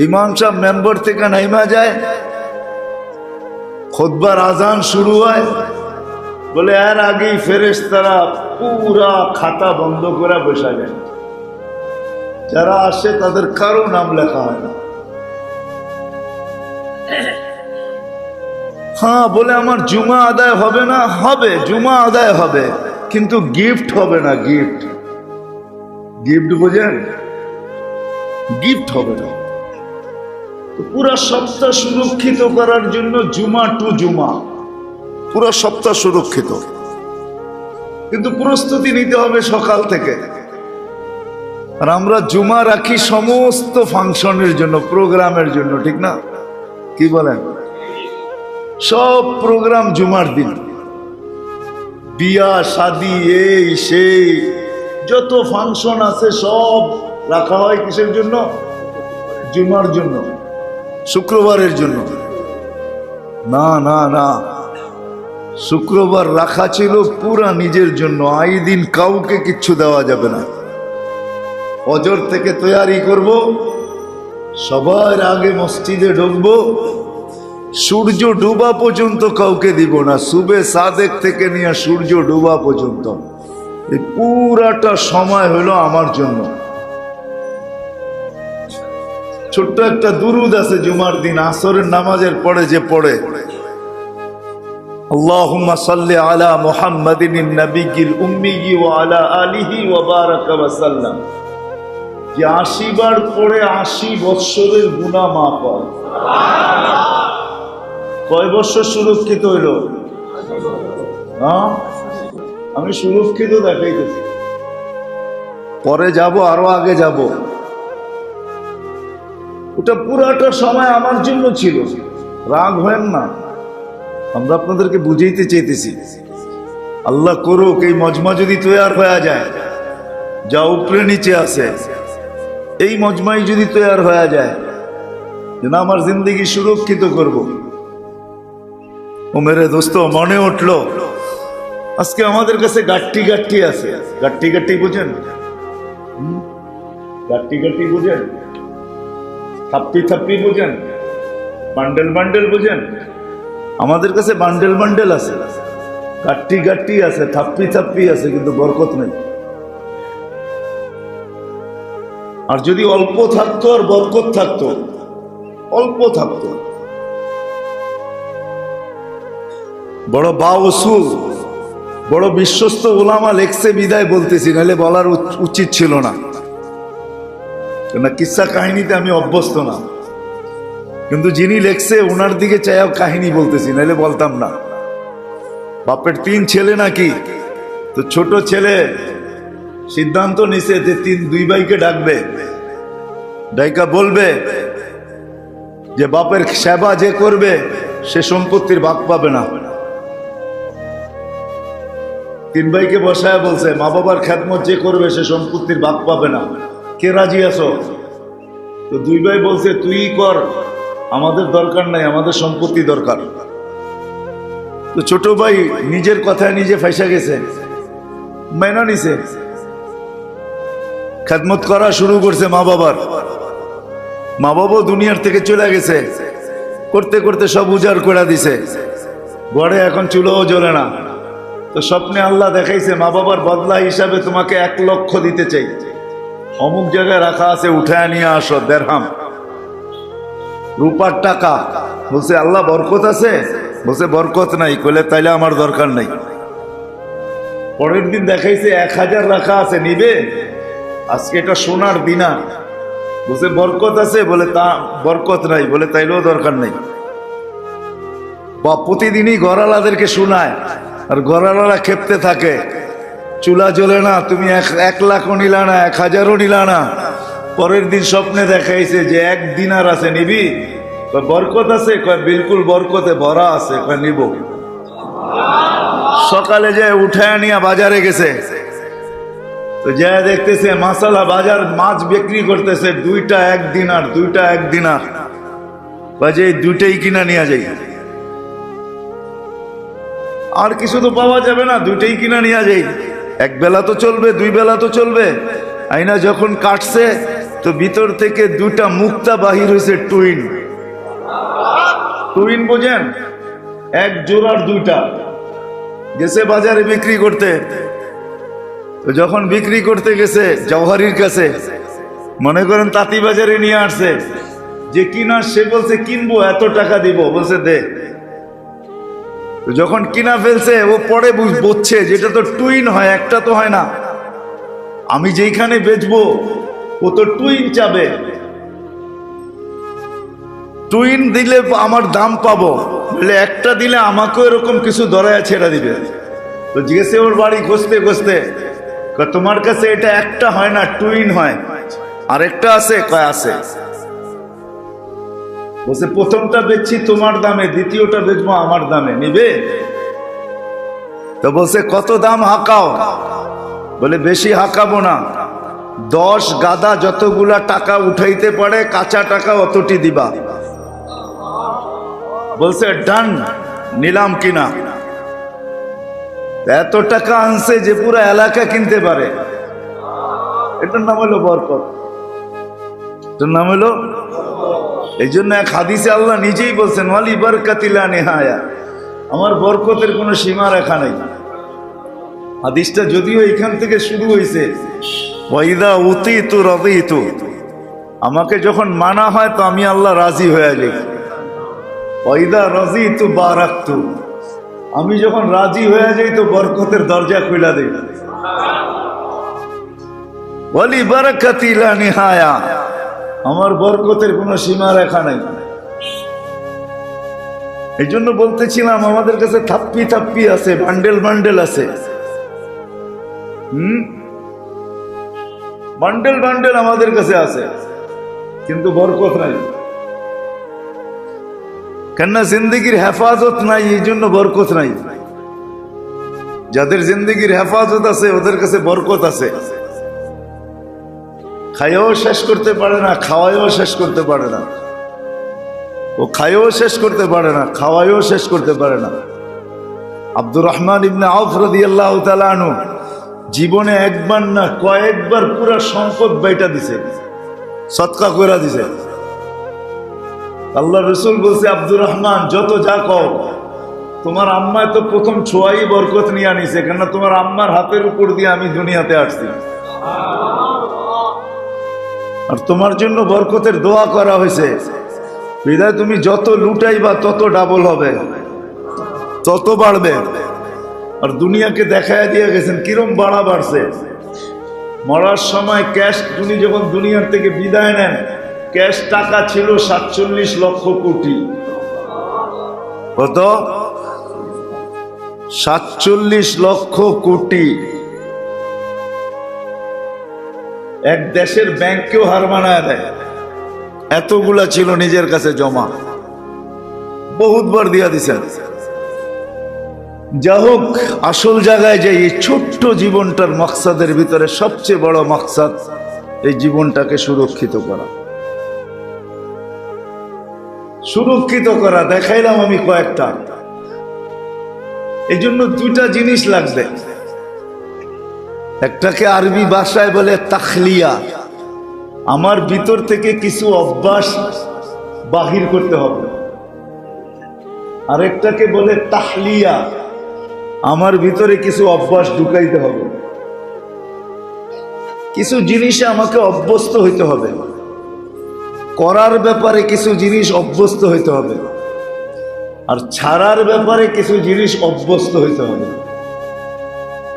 ইমাম সাহেব মেম্বার থেকে নাইমা যায়, খুতবার আজান শুরু হয়, বলে এর আগেই ফেরেশতারা পুরা খাতা বন্ধ করে বসা যায়। যারা আসে তাদের কারো নাম লেখা হয় না। হ্যাঁ, বলে আমার জুমা আদায় হবে না? হবে, জুমা আদায় হবে, কিন্তু গিফট হবে না। গিফট, গিফট বোঝেন? গিফট হবে না। তো পুরা সপ্তাহ সুরক্ষিত করার জন্য জুমা টু জুমা পুরা সপ্তাহ সুরক্ষিত, কিন্তু প্রস্তুতি নিতে হবে সকাল থেকে। আর আমরা জুমা রাখি সমস্ত ফাংশনের জন্য, প্রোগ্রামের জন্য, ঠিক না? কি বলেন? সব প্রোগ্রাম জুমার দিন, বিয়া শাদি এই সেই যত ফাংশন আছে সব রাখা হয় কিসের জন্য? জুমার জন্য, শুক্রবারের জন্য না। না না, শুক্রবার রাখা ছিল পুরা নিজের জন্য। এই দিন কাউকে কিচ্ছু দেওয়া যাবে না। ফজর থেকে তৈয়ারি করব, সবার আগে মসজিদে ঢুকবো, সূর্য ডুবা পর্যন্ত কাউকে দিব না। সুবে সাদেক থেকে নিয়ে সূর্য ডুবা পর্যন্ত এই পুরাটা সময় হলো আমার জন্য। ছোট্ট একটা দুরুদ আছে জুমার দিন আসরের নামাজের পরে যে পড়ে, আল্লাহুম্মা সাল্লি আলা মুহাম্মাদিন নবিয়্যিল উম্মি ওয়া আলা আলিহি ওয়া বারাকা ওয়া সাল্লাম। যে 80 বার পড়ে 80 বৎসরের গুনাহ মাফ হয়। কয় বছর সুরক্ষিত হইল? আমি সুরক্ষিত দেখাইতেছি, পরে যাব, আরো আগে যাব। ওটা পুরাটা সময় আমার জন্য ছিল। রাগ হয় না, আমরা আপনাদেরকে বুঝাইতে চাইতেছি। আল্লাহ করুক এই মজমা যদি তৈয়ার হয়ে যায়, যা উপরে নিচে আছে, এই মজমাই যদি তৈয়ার হয়ে যায়, যেন আমার জিন্দগি সুরক্ষিত করব। ও মেরে দোস্ত, মনে উঠলো আজকে আমাদের কাছে গাট্টি গাট্টি আছে। গাট্টি গাট্টি বুঝেন? গাট্টি গাট্টি বুঝেন? থাপ্পি থাপ্পি বুঝেন? বান্ডেল বান্ডেল বুঝেন? আমাদের কাছে বান্ডেল বান্ডেল আছে, গাট্টি গাট্টি আছে, থাপ্পি থাপ্পি আছে, কিন্তু বরকত নেই। আর যদি অল্প থাকতো আর বরকত থাকতো, অল্প থাকতো। বড় বাউসুল, বড় বিশ্বস্ত ওলামা লেখছে বিদায় বলতেছি, নাহলে বলার উচিত ছিল না। কেন কিসসা কাহিনীতে আমি অভ্যস্ত না, কিন্তু যিনি লেখছে ওনার দিকে চাইও কাহিনী বলতেছি, নাহলে বলতাম না। বাপের 3 ছেলে নাকি, তো ছোট ছেলে সিদ্ধান্ত নিছে যে 2 ভাইকে ডাকবে, ডাইকা বলবে যে বাপের সেবা যে করবে সে সম্পত্তির ভাগ পাবে না। 3 ভাইকে বসায় বলছে মা বাবার খেদমত যে করবে সে সম্পত্তির ভাগ পাবে না, কে রাজি আছো? তো 2 ভাই বলছে তুই কর, আমাদের দরকার নাই, আমাদের সম্পত্তি দরকার। তো ছোট ভাই নিজের কথায় নিজে ফাইসা গেছে, মেনা নিছে, খেদমত করা শুরু করছে মা বাবার। মা বাবা দুনিয়ার থেকে চলে গেছে, করতে করতে সব উজাড় করে দিছে, ঘরে এখন চুলোও জ্বলে না। তো স্বপ্নে আল্লাহ দেখাইছে মা বাবার বদলা হিসাবে তোমাকে 1 লক্ষ দিতে চাই, অমুক জায়গায় রাখা আছে, উঠায় নিয়ে আসো, দেড়হাম রূপার টাকা। বলছে আল্লাহ বরকত আছে? বলছে বরকত নাই। কইলে তাইলে আমার দরকার নাই। পরের দিন দেখাইছে 1000 রাখা আছে, নিবে? আজকে এটা সোনার দিনার। বলছে বরকত আছে? বলে তা বরকত নাই। বলে তাইলেও দরকার নাই। বা প্রতিদিনই ঘরালাদেরকে শোনায়, আর ঘরালারা খেপতে থাকে, চুলা জ্বলে না, তুমি 1 লাখও নিলা না, 1000ও নিলা না। পরের দিন স্বপ্নে দেখাইছে যে 1 দিনার আছে, নিবি? বরকত আছে? কয় বিলকুল বরকতে ভরা আছে। কয় নিব। সকালে যে উঠায় নিয়ে বাজারে গেছে, তো যা দেখতেছে মাসালা বাজার মাছ বিক্রি করতেছে, 2টা 1 দিনার, 2টা 1 দিনার। বাজে 2টাই কিনা নিয়ে যাই, আর কিছু তো পাওয়া যাবে না, 2টাই কিনা নিয়ে যাই। 1 বেলা তো চলবে, 2 বেলা তো চলবে। আইনা যখন কাটছে তো ভিতর থেকে 2টা মুক্তা বাহির হয়েছে, টুইন। টুইন বোঝেন? 1 জোড়ার 2টা। গেছে বাজারে বিক্রি করতে। তো যখন বিক্রি করতে গেছে জওহারির কাছে, মনে করেন তাঁতি বাজারে নিয়ে আসছে, যে কিনা সে বলছে কিনবো, এত টাকা দিব। বলছে দে। তো যখন কিনা ফেলছে, ও পরে বুঝছে যেটা তো টুইন হয়, একটা তো হয় না। আমি যেইখানে বেচবো ও তো টুইন চাবে, টুইন দিলে আমার দাম পাবো, বলে একটা দিলে আমাকেও এরকম কিছু দরায়া ছেড়ে দিবে। তো জিজ্ঞেসে ওর বাড়ি খুঁজতে খুঁজতে, তোমার কাছে এটা একটা হয় না, টুইন হয়, আর একটা আছে? কয় আছে। বলছে প্রথমটা বেচছি তোমার দামে, দ্বিতীয়টা বেচবো আমার দামে, নিবে? তো বলছে কত দাম হাঁকাও? বলে বেশি হাঁকাবো না, 10 গাদা যতগুলা টাকা উঠাইতে পারে কাঁচা টাকা অতটি দিবা। বলছে ডান, নিলাম কিনা। এত টাকা আনছে যে পুরো এলাকা কিনতে পারে। এটার নাম হলো বরকত। এটার নাম হলো, এই জন্য এক হাদিসে আল্লাহ নিজেই বলছেন ওয়ালি বারকাতিলা নেহায়া, আমার বরকতের কোনো সীমা রেখা নেই। হাদিসটা যদিও এখান থেকে শুরু হয়েছে, ওয়াইদা উতিতু রাদিতু, আমাকে যখন মানা হয় তো আমি আল্লাহ রাজি হয়ে যাই। ওয়াইদা রাজিতু বারাকতু, আমি যখন রাজি হয়ে যাই তো বরকতের দরজা খুলে দেই। ওয়ালি বারাকাতি লা নিহায়া, আমার বরকতের কোনো সীমা রেখা নাই। এই জন্য বলতেছিলাম আমাদের কাছে থাপ্পি থাপ্পি আছে, বান্ডেল বান্ডেল আছে, বান্ডেল বান্ডেল আমাদের কাছে আছে, কিন্তু বরকত নাই। কেননা জিন্দগির হেফাজত নাই, এই জন্য বরকত নাই। যাদের জিন্দগির হেফাজত আছে ওদের কাছে বরকত আছে। খাইও শেষ করতে পারে না, খাওয়াইও শেষ করতে পারে না। ও খাইও শেষ করতে পারে না, খাওয়াইও শেষ করতে পারে না। আব্দুর রহমান ইবনে আউফ রাদিয়াল্লাহু তাআলা আনহু জীবনে একবার না কয়েকবার পুরা সম্পদ বাইটা দিছে, সদকা করে দিছে। আল্লাহ রসুল বলছে, আব্দুর রহমান যত যা কও, তোমার আম্মায় তো প্রথম ছোঁয়াই বরকত নিয়ে আনিছে, কেননা তোমার আম্মার হাতের উপর দিয়ে আমি দুনিয়াতে আসছি, আর তোমার জন্য বরকতের দোয়া করা হয়েছে। বিধায় তুমি যত লুটাইবা তত ডাবল হবে, তত বাড়বে। আর দুনিয়াকে দেখায় দিয়ে গেছেন কিরম বাড়া বাড়ছে। মরার সময় ক্যাশ, উনি যখন দুনিয়ার থেকে বিদায় নেন, ক্যাশ টাকা ছিল 47 লক্ষ কোটি। কত? 47 লক্ষ কোটি। এক দেশের ব্যাংকেও হার মানায় দেয়, এতগুলা ছিল নিজের কাছে জমা, বহুতবার দিয়া দিছেন। যা হোক, আসল জায়গায় যাই, এই ছোট্ট জীবনটার মকসাদের ভিতরে সবচেয়ে বড় মকসাদ এই জীবনটাকে সুরক্ষিত করা। সুরক্ষিত করা দেখাইলাম আমি কয়েকটা। এই জন্য দুইটা জিনিস লাগবে। একটাকে আরবি ভাষায় বলে তাখলিয়া, আমার ভিতর থেকে কিছু অভ্যাস বাহির করতে হবে। আরেকটাকে বলে তাহলিয়া, আমার ভিতরে কিছু অভ্যাস ঢুকাইতে হবে। কিছু জিনিসে আমাকে অভ্যস্ত হইতে হবে, করার ব্যাপারে কিছু জিনিস অভ্যস্ত হইতে হবে, আর ছাড়ার ব্যাপারে কিছু জিনিস অভ্যস্ত হইতে হবে।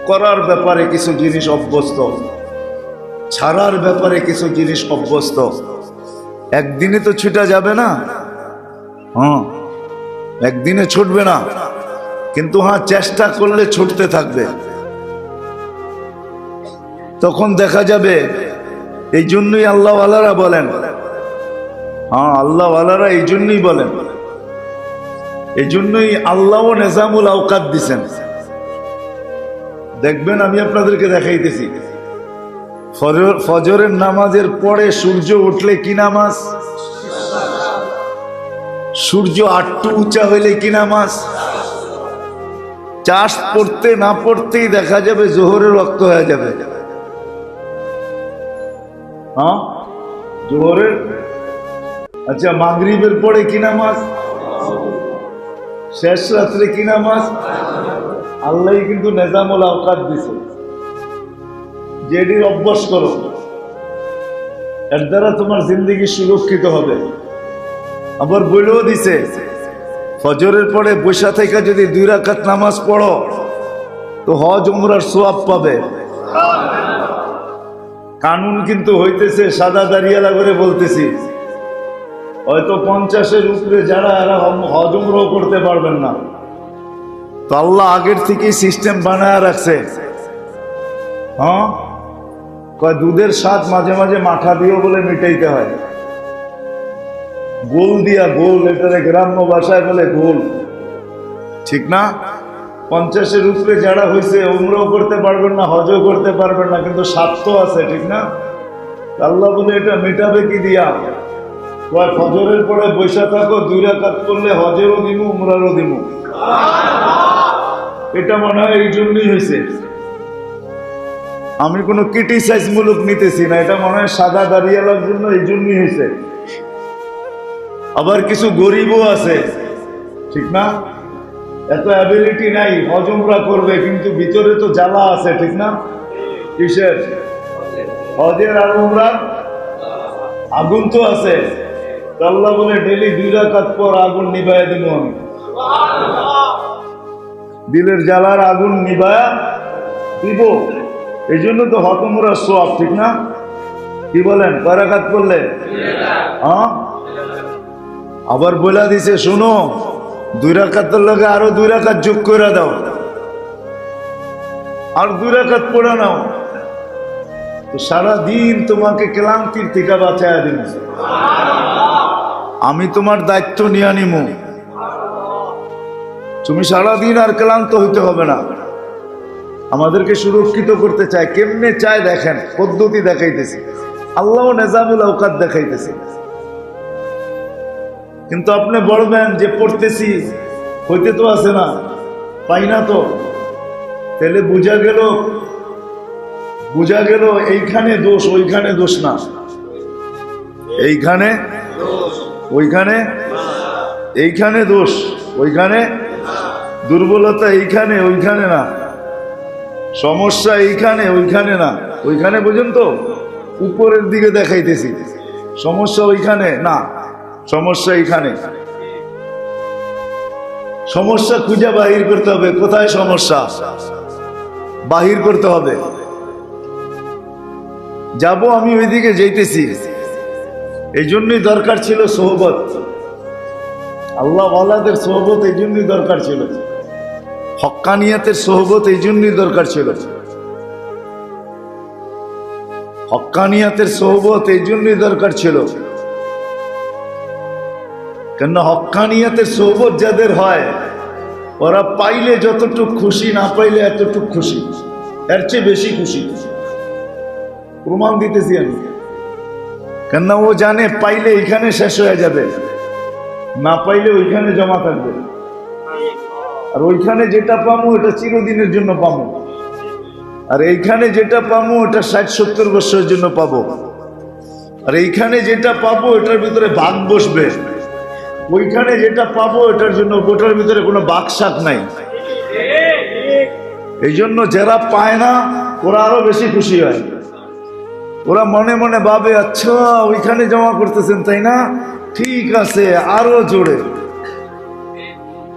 করার ব্যাপারে কিছু জিনিস অভ্যস্ত, ছাড়ার ব্যাপারে কিছু জিনিস অভ্যস্ত। একদিনে তো ছুটা যাবে না, একদিনে ছুটবে না, কিন্তু চেষ্টা করলে ছুটতে থাকবে। তখন দেখা যাবে। এই জন্যই আল্লাহওয়ালারা বলেন, আল্লাহওয়ালারা এই জন্যই বলেন, এই জন্যই আল্লাহও নিজামুল আওকাত দিছেন। দেখবেন, আমি আপনাদেরকে দেখাইতেছি, ফজরের নামাজের পরে সূর্য উঠলে কি নামাজ, সূর্য আটটু উঁচা হইলে কি নামাজ, চাষ পড়তে না পড়তেই দেখা যাবে জোহরের রক্ত হয়ে যাবে। জোহরের, আচ্ছা মাগরিবের পরে কি নামাজ, শেষ রাত্রে কি নামাজ। আল্লাহ কিন্তু নিজামুল আওকাত দিছে, যেটির অভ্যাস করো, এর দ্বারা তোমার জিন্দগি সুরক্ষিত হবে। আবার বলেও দিছে, ফজরের পরে বৈশা থেকে যদি 2 রাকাত নামাজ পড়ো তো হজ উমরার সওয়াব পাবে। কানুন কিন্তু হইতেছে, সাদা দাঁড়িয়ালা করে বলতেছি, হয়তো 50-এর উপরে যারা এরা হজ উমরাও করতে পারবেন না। তো আল্লাহ আগের থেকেই সিস্টেম বানায় রাখছে। দুধের স্বাদ মাঝে মাঝে মাঠা দিয়েও বলে মিটাইতে হয়, গোল দিয়া, গোল, এটারে গ্রাম্য ভাষায় বলে গোল, ঠিক না? 50-এর উপরে যারা হয়েছে উমরাও করতে পারবেন না, হজও করতে পারবেন না, কিন্তু স্বাদ তো আছে, ঠিক না? আল্লাহ বলে এটা মিটাবে কি দিয়া? ফজরের পরে বৈশা থাকো, 2 রাকাত করলে হজেরও দিমু, উমরারও দিমু। এটা মনে হয় এই জন্যই হয়েছে। আমি কোনো ক্রিটিসাইজ মূলক নিতেছি না, এটা মনে হয় সাদা দাঁড়িয়ালার জন্য এই জন্যই হয়েছে। আবার কিছু গরিবও আছে, ঠিক না? এত অ্যাবিলিটি নাই, হজ উমরা করবে, কিন্তু ভিতরে তো জ্বালা আছে, ঠিক না? কিসের? হজের আর উমরার আগুন তো আছে। আল্লাহ বলে ডেলি 2 রাকাত পর আগুন নিভাইয়া দিব আমি। দিলের জ্বালার আগুন নিভায়া দিব। এই জন্য তো হতমরা সওয়াব, ঠিক না? কি বলেন? কয় রাকাত পড়লে? হ্যাঁ, আবার বলে দিছে শোনো 2 রাকাতের লগে আরো 2 রাকাত যোগ করে দাও, আর 2 রাকাত পড়ে নাও, তো সারাদিন তোমাকে ক্লান্তির থেকে বাঁচায়া দিন। আমি তোমার দায়িত্ব নিয়ে নিমু, তুমি সারাদিন আর ক্লান্ত হইতে হবে না। আমাদেরকে সুরক্ষিত করতে চায়, কেমনে চায় দেখেন, পদ্ধতি দেখাইতেছি, আল্লাহ নেজামুল আওকাত দেখাইতেছে। কিন্তু আপনি বলবেন যে পড়তেছি, হইতে তো আছে না, পাই না তো, তাহলে বুঝা গেল এইখানে দোষ, ওইখানে দোষ না, এইখানে এইখানে দোষ, ওইখানে দুর্বলতা, এইখানে ওইখানে না, সমস্যা এইখানে ওইখানে না, ওইখানে বুঝেন তো, উপরের দিকে দেখাইতেছি, সমস্যা ওইখানে না, সমস্যা এইখানে। সমস্যা খুঁজে বাহির করতে হবে, কোথায় সমস্যা বাহির করতে হবে। যাব আমি ওইদিকে যাইতেছি, এই জন্যই দরকার ছিল সোহবত, আল্লাহ ওয়ালাদের সোহবত এই জন্যই দরকার ছিল, হক্কানিয়াতের সোহবত এই জন্যই দরকার ছিল, হক্কানিয়াতের সোহবত এই জন্যই দরকার ছিল। কেন হক্কানিয়াতের সোহবত যাদের হয়, ওরা পাইলে যতটুক খুশি, না পাইলে এতটুক খুশি, এর চেয়ে বেশি খুশি। প্রমাণ দিতেছি আমি, কেন ও জানে পাইলে এখানে শেষ হয়ে যাবে, না পাইলে ওইখানে জমা থাকবে, আর ওইখানে যেটা পাবো এটা চিরদিনের জন্য পাবো, আর এইখানে যেটা পাবো ওটা 60-70 বছরের জন্য পাবো, আর এইখানে যেটা পাবো এটার ভিতরে ভাগ বসবে, ওইখানে যেটা পাবো এটার জন্য ওটার ভিতরে কোনো বাকশাক নাই। এই জন্য যারা পায় না ওরা আরো বেশি খুশি হয়, ওরা মনে মনে ভাবে আচ্ছা ওইখানে জমা করতেছেন তাই না, ঠিক আছে আরো জোরে,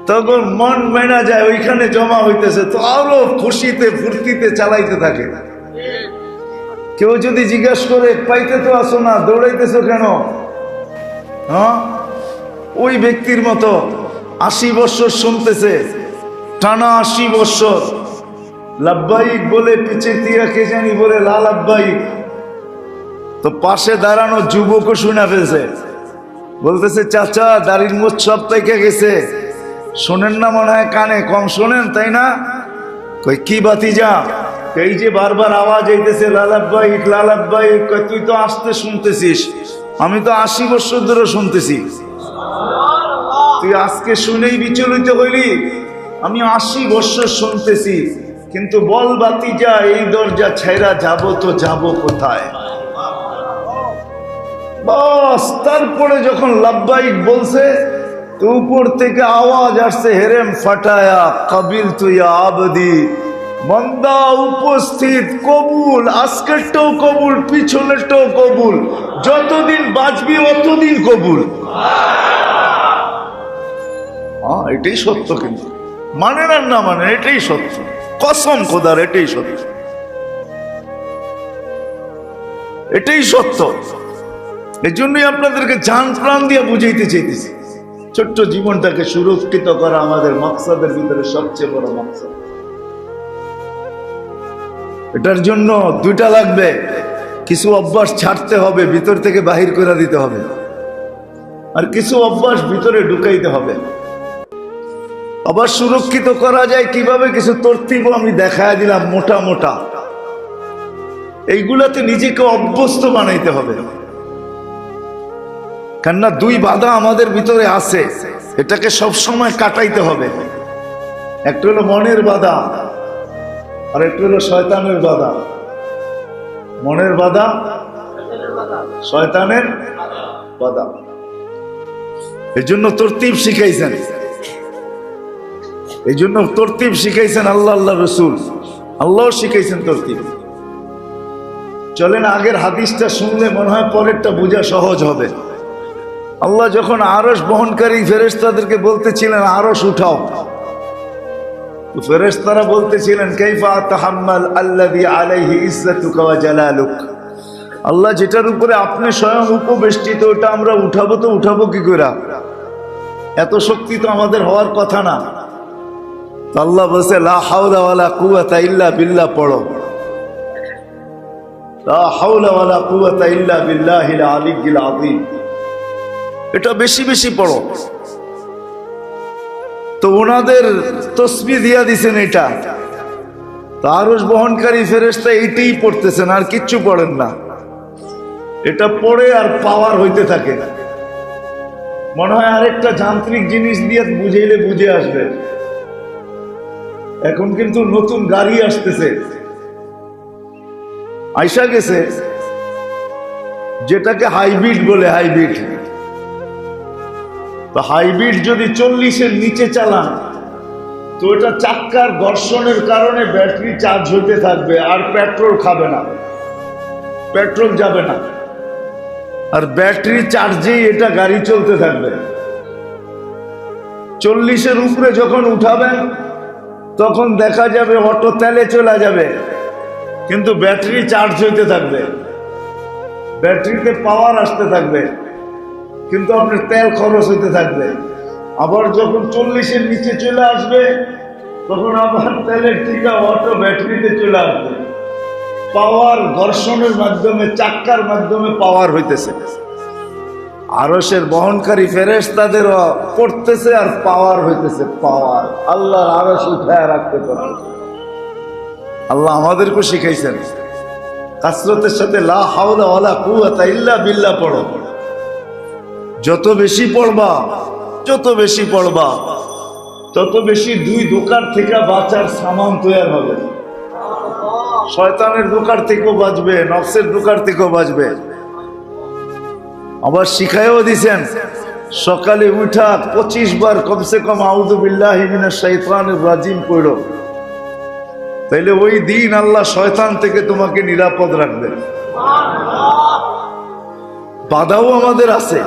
তখন মন মেনা যায় ওইখানে জমা হইতেছে, তো আরো খুশিতে ফুর্তিতে চালাইতে থাকে। কেউ যদি জিজ্ঞাসা করে পাইতে তো আসো না, দৌড়াইতেছো কেন, হ্যাঁ, ওই ব্যক্তির মতো 80 বছর শুনতেছে, টানা 80 বছর লাব্বাইক বলে পিছের দিয়া কে জানি বলে লা লাব্বাইক, তো পাশে দাঁড়ানো যুবকও শুনে ফেলছে, বলতেছে চাচা দাড়ির মোচ সব পেকে গেছে, শোনেন না মনে হয়, কানে কম শোনেন তাই না? কই কি বাতিজা, এই যে বারবার আওয়াজ আইতেছে লালাব্বাইক লালাব্বাইক, কই তুই তো আসতে শুনতেছিস, আমি তো 80 বছর ধরে শুনতেছি, তুই আজকে শুনেই বিচলিত হইলি, আমি 80 বছর শুনতেছি, কিন্তু বল বাতিজা এই দরজা ছেড়া যাব তো যাব কোথায়? বাস তারপরে যখন লাব্বাইক বলছে তো উপর থেকে আওয়াজ আসছে হেরেম ফাটায়া কাবিল তুই আবদি, বান্দা উপস্থিত, কবুল, আজকেরটাও কবুল, পিছনেরটাও কবুল, যতদিন বাঁচবি অতদিন কবুল। এটাই সত্য, কিন্তু মানে না মানে এটাই সত্য, কসম খোদার এটাই সত্য, এটাই সত্য। এই জন্যই আপনাদেরকে জান প্রাণ দিয়ে বুঝাইতে চাইতেছি, ছোট্ট জীবনটাকে সুরক্ষিত করা আমাদের মাকসাদের ভিতরে সবচেয়ে বড় মাকসাদ। এটার জন্য 2টা লাগবে, কিছু অভ্যাস ছাড়তে হবে, ভিতর থেকে বাহির করে দিতে হবে, আর কিছু অভ্যাস ভিতরে ঢুকাইতে হবে। আবার সুরক্ষিত করা যায় কিভাবে, কিছু তরতিব আমি দেখায় দিলাম মোটা মোটা, এইগুলাতে নিজেকে অভ্যস্ত বানাইতে হবে। কেননা 2 বাধা আমাদের ভিতরে আছে, এটাকে সব সময় কাটাইতে হবে। একটা হলো মনের বাধা, আর একটা হলো শয়তানের বাধা। মনের বাধা, শয়তানের বাধা। এই জন্য তরতিব শিখাইছেন, এই জন্য তরতিব শিখাইছেন আল্লাহ, আল্লাহ রসুল, আল্লাহ শিখাইছেন তরতিব। চলেন আগের হাদিসটা শুনলে মনে হয় পরেরটা বোঝা সহজ হবে। আল্লাহ যখন আরশ বহনকারী ফেরেশতাদেরকে বলতেছিলেন আরশ উঠাও, তো ফেরেশতারা বলতেছিলেন কাইফা আতাহাম্মাল আল্লাযী আলাইহি ইজ্জাতুকা ওয়া জালালুক, আল্লাহ যেটার উপরে আপনি স্বয়ং উপবেষ্টিত ওটা আমরা উঠাবো তো উঠাবো কি করে? এত শক্তি তো আমাদের হওয়ার কথা না। তো আল্লাহ বলছে লা হাওলা ওয়ালা কুওয়াতা ইল্লা বিল্লাহ, পড়ো লা হাওলা ওয়ালা কুওয়াতা ইল্লা বিল্লাহিল আলিয়্যিল আযীম, এটা বেশি বেশি পড়ো। তো ওনাদের তসবিহ দিয়া দিছেন এটা, তো আরশ বহনকারী ফেরেশতা এইটাই পড়তেছেন, আর কিচ্ছু পড়েন না। এটা পড়ে আর পাওয়ার হইতে থাকে। মনে হয় আরেকটা যান্ত্রিক জিনিস দিয়ে বুঝাইলে বুঝে আসবে। এখন কিন্তু নতুন গাড়ি আসতেছে, আইসা গেছে, যেটাকে হাইব্রিড বলে। হাইব্রিড, তো হাইব্রিড যদি 40-এর নিচে চালান তো এটা চাক্কার ঘর্ষণের কারণে ব্যাটারি চার্জ হইতে থাকবে, আর পেট্রোল খাবে না, পেট্রোল যাবে না, আর ব্যাটারি চার্জেই এটা গাড়ি চলতে থাকবে। 40-এর উপরে যখন উঠাবেন তখন দেখা যাবে অটো তেলে চলে যাবে, কিন্তু ব্যাটারি চার্জ হইতে থাকবে, ব্যাটারিতে পাওয়ার আসতে থাকবে, কিন্তু আপনার তেল খরচ হইতে থাকবে। আবার যখন 40-এর নিচে চলে আসবে তখন আবার তেলের টিকা অটো ব্যাটারিতে চলে আসবে। পাওয়ার ঘর্ষণের মাধ্যমে, চাক্কার মাধ্যমে পাওয়ার হইতেছে। আরশের বহনকারী ফেরেশতাদেরও পড়তেছে আর পাওয়ার হইতেছে, পাওয়ার। আল্লাহর আরশ উঠায় রাখতে পারে। আল্লাহ আমাদেরকে শিখাইছেন কাসরতের সাথে লা হাওলা ওয়ালা কুওয়াতা ইল্লা বিল্লাহ পড়ো। যত বেশি পড়বা, যত বেশি পড়বা, তত বেশি দুই দোকান থেকে বাঁচার সামান তৈরি হবে। শয়তানের দোকান থেকেও বাঁচবে, নফসের দোকান থেকেও বাঁচবে। আবার শিখাইও দিছেন সকালে উঠা 25 বার কমসে কম আউযু বিল্লাহি মিনাশ শাইতানির রাজিম পড়ো, তাইলে ওই দিন আল্লাহ শয়তান থেকে তোমাকে নিরাপদ রাখবে। বাধাও আমাদের আছে,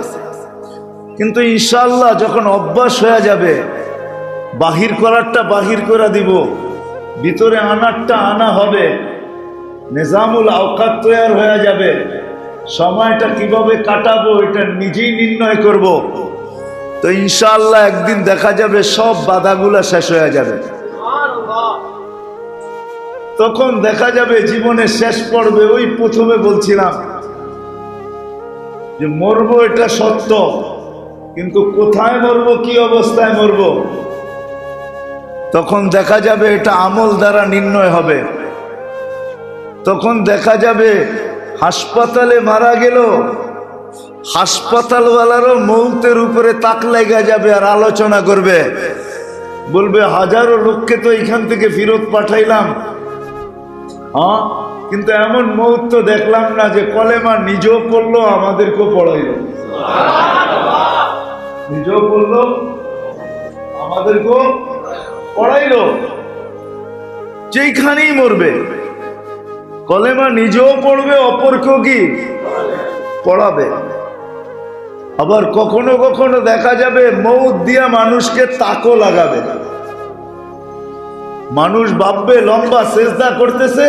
কিন্তু ইনশাআল্লাহ যখন অভ্যাস হয়ে যাবে, বাহির করারটা বাহির করে দিব, ভিতরে আনারটা আনা হবে, নিজামুল আওকাত তৈরি হয়ে যাবে, সময়টা কিভাবে কাটাবো এটা নিজেই নির্ণয় করব। তো ইনশাআল্লাহ একদিন দেখা যাবে সব বাধাগুলা শেষ হয়ে যাবে। তখন দেখা যাবে জীবনের শেষ পর্বে ওই প্রথমে বলছিলাম যে মরবো এটা সত্য, কিন্তু কোথায় মরবো, কি অবস্থায় মরবো, তখন দেখা যাবে এটা আমল দ্বারা নির্ণয় হবে। তখন দেখা যাবে হাসপাতালে মারা গেল, হাসপাতালওয়ালারও মৌতের উপরে তাক লাগা যাবে আর আলোচনা করবে, বলবে হাজারো লোককে তো এখান থেকে ফেরত পাঠাইলাম, হ্যাঁ, কিন্তু এমন মৌত তো দেখলাম না যে কলেমা নিজেও পড়লো আমাদেরকেও পড়াইলো, নিজেও পড়লো আমাদেরকেও পড়াইলো। যেখানেই মরবে কলেমা নিজেও পড়বে, অপরকেও কি পড়াবে। আবার কখনো কখনো দেখা যাবে মৌত দিয়া মানুষকে তাকও লাগাবে। মানুষ ভাববে লম্বা সেজদা করতেছে,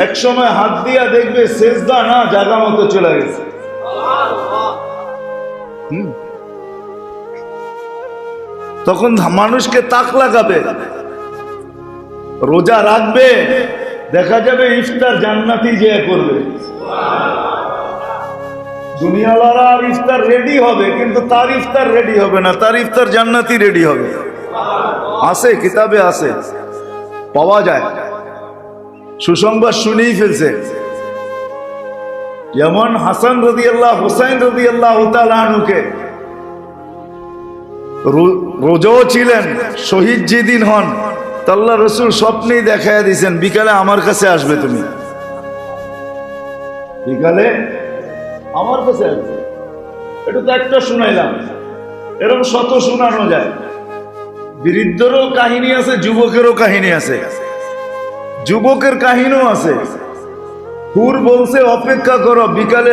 এক সময় হাত দিয়া দেখবে সেজদা না, জায়গা মতো চলে গেছে। তখন মানুষকে তাক লাগাবে। রোজা রাখবে, দেখা যাবে ইফতার জান্নাতি যে করবে। দুনিয়াওয়ালা আর ইফতার রেডি হবে, কিন্তু তার ইফতার রেডি হবে না, তার ইফতার জান্নাতি রেডি হবে। আছে, কিতাবে আছে, পাওয়া যায়। সুসংবাদ শুনেই ফেলছে। যেমন হাসান রাদিয়াল্লাহু, হুসাইন রাদিয়াল্লাহু তাআলা আনহুকে রোজাও ছিলেন, শহীদ যেদিন হন আল্লাহ রসুল স্বপ্নেই দেখাইয়া দিয়েছেন বিকালে আমার কাছে আসবে, তুমি বিকালে আমার কাছে আসবে। এটা তো একটা শুনাইলাম, এরকম শত শোনানো যায়। বৃদ্ধেরও কাহিনী আছে, যুবকেরও কাহিনী আছে, যুবকের কাহিনীও আছে। হুর বলছে অপেক্ষা করো, বিকালে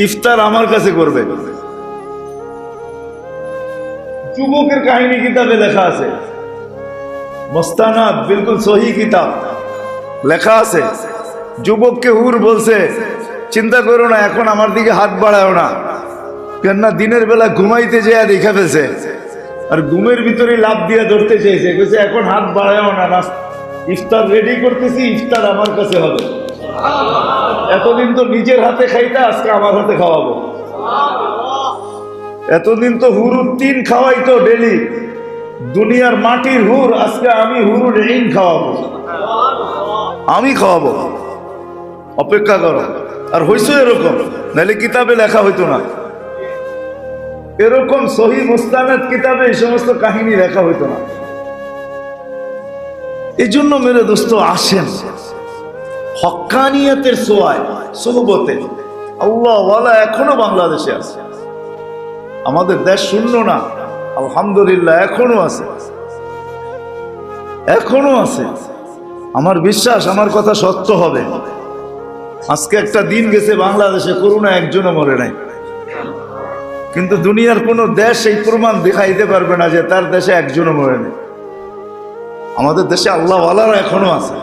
ইফতার আমার কাছে করবে। যুবকের কাহিনী কিতাবে লেখা আছে। মুস্তানাদ বিলকুল সহি কিতাব, লেখা আছে যুবককে হুর বলছে চিন্তা করো না, এখন আমার দিকে হাত বাড়াও না, কেননা দিনের বেলা ঘুমাইতে যেয়ে দেখে ফেলছে আর ঘুমের ভিতরে লাভ দিয়ে ধরতে চেয়েছে, বলছে এখন হাত বাড়াও না, ইফতার রেডি করতেছি, ইফতার আমার কাছে হবে। এতদিন তো নিজের হাতে খাইতে, আজকে আমার হাতে খাওয়াবো। এতদিন তো হুরুর তিন খাওয়াইতো ডেলি, দুনিয়ার মাটির হুর, আজকে আমি হুরুর ইন খাওয়াবো, আমি খাওয়াবো। অপেক্ষা করো। আর হইছো এরকম, নাহলে কিতাবে লেখা হইতো না, এরকম সহি মুস্তানাদ কিতাবে এই সমস্ত কাহিনী লেখা হইতো না। এই জন্য মেরে দোস্ত আসেন হক্কানিয়াতের সোয়ায় সোহবতে, আল্লাহ ওয়ালা এখনো বাংলাদেশে আছে। আমাদের দেশ শূন্য না, আলহামদুলিল্লাহ এখনো আছে, এখনো আছে। আমার বিশ্বাস আমার কথা সত্য হবে। আজকে একটা দিন গেছে বাংলাদেশে করোনা একজনও মরে নাই, কিন্তু দুনিয়ার কোন দেশ এই প্রমাণ দেখাইতে পারবে না যে তার দেশে একজনও মরে নেই। আমাদের দেশে আল্লাহ ওয়ালারা এখনো আছে।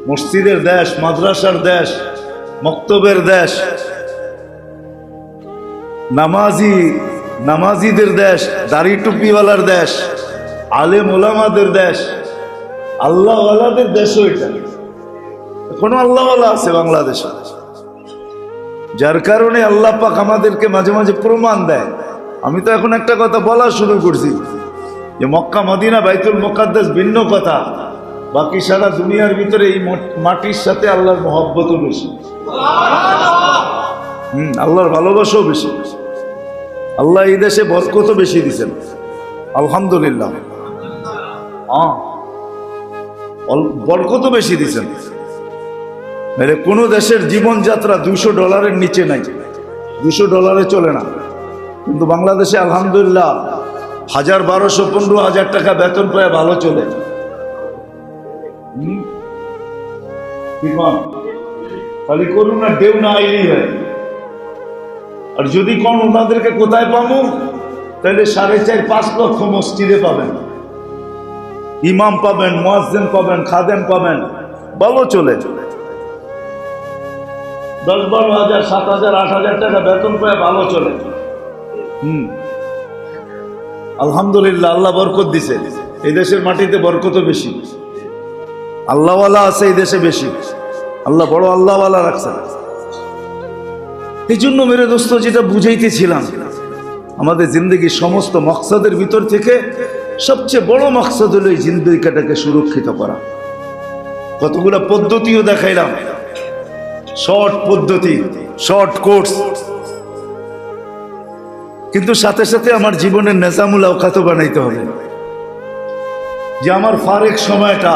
মসজিদের দেশ, মাদ্রাসার দেশ, মক্তবের দেশ, নামাজিদের দেশ, দাড়ি টুপিওয়ালার দেশ, আলেম ওলামাদের দেশ, আল্লাহ ওয়ালাদের দেশ। ওইটা এখনো আল্লাহ ওয়ালা আছে বাংলাদেশে, যার কারণে আল্লাহ পাক আমাদেরকে মাঝে মাঝে প্রমাণ দেয়। আমি তো এখন একটা কথা বলা শুরু করছি যে মক্কা মদিনা বাইতুল মুকাদ্দাস ভিন্ন কথা, বাকি সারা দুনিয়ার ভিতরে এই মাটির সাথে আল্লাহর মহব্বতও বেশি, আল্লাহর ভালোবাসাও বেশি। আল্লাহ এই দেশে বরকতও বেশি দিচ্ছেন, আলহামদুলিল্লাহ। বরকতও বেশি দিচ্ছেন। কোনো দেশের জীবনযাত্রা $200 নিচে নাই, $200 চলে না, কিন্তু বাংলাদেশে আলহামদুলিল্লাহ 1000, 1200, 15,000 টাকা বেতন পায় ভালো চলে। খালি করুন না, দেও না আইলেই হয়। আর যদি কোন ওনাদেরকে কোথায় পাবো, তাহলে 4.5-5 লক্ষ মসজিদে পাবেন, ইমাম পাবেন, মুয়াজ্জিন পাবেন, খাদেম পাবেন, ভালো চলে। 10-12,000, 7,000, 8,000 টাকা বেতন পায় ভালো চলে। আলহামদুলিল্লাহ, আল্লাহ বরকত দিছে। এই দেশের মাটিতে বরকত বেশি, আল্লাহওয়ালা আছে এই দেশে বেশি, আল্লাহ বড় আল্লাহওয়ালা রাখছে। এই জন্য মেরে দোস্ত যেটা বুঝাইতেছিলাম, আমাদের জিন্দগির সমস্ত মকসদের ভিতর থেকে সবচেয়ে বড় মকসদ হলো এই জিন্দগিটাকে সুরক্ষিত করা। কতগুলো পদ্ধতিও দেখাইলাম, শর্ট পদ্ধতি, শর্ট কোর্স, কিন্তু সাথে সাথে আমার জীবনের নেজামুল আওকাতও বানাইতে হবে, যে আমার ফারেক সময়টা,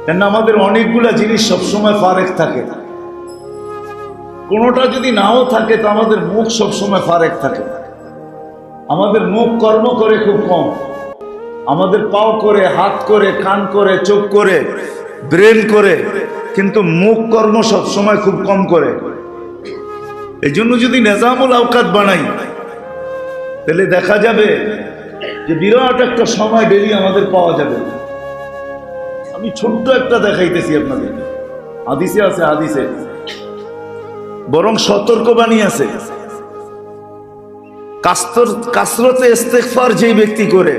কেন আমাদের অনেকগুলা জিনিস সবসময় ফারেক থাকে, কোনোটা যদি নাও থাকে তো আমাদের মুখ সবসময় ফারেক থাকে। আমাদের মুখ কর্ম করে খুব কম, আমাদের পাও করে, হাত করে, কান করে, চোখ করে, ব্রেন করে, কিন্তু মুখ কর্ম সবসময় খুব কম করে। এই জন্য যদি নেজামুল আওকাত বানাই, তাহলে দেখা যাবে যে বিরাট একটা সময় ডেলি আমাদের পাওয়া যাবে। আমি ছোট্ট একটা দেখাইতেছি আপনাদের, হাদিসে আছে, হাদিসে বরং সতর্কবাণী আছে। কাসরতে ইস্তেগফার যেই ব্যক্তি করে,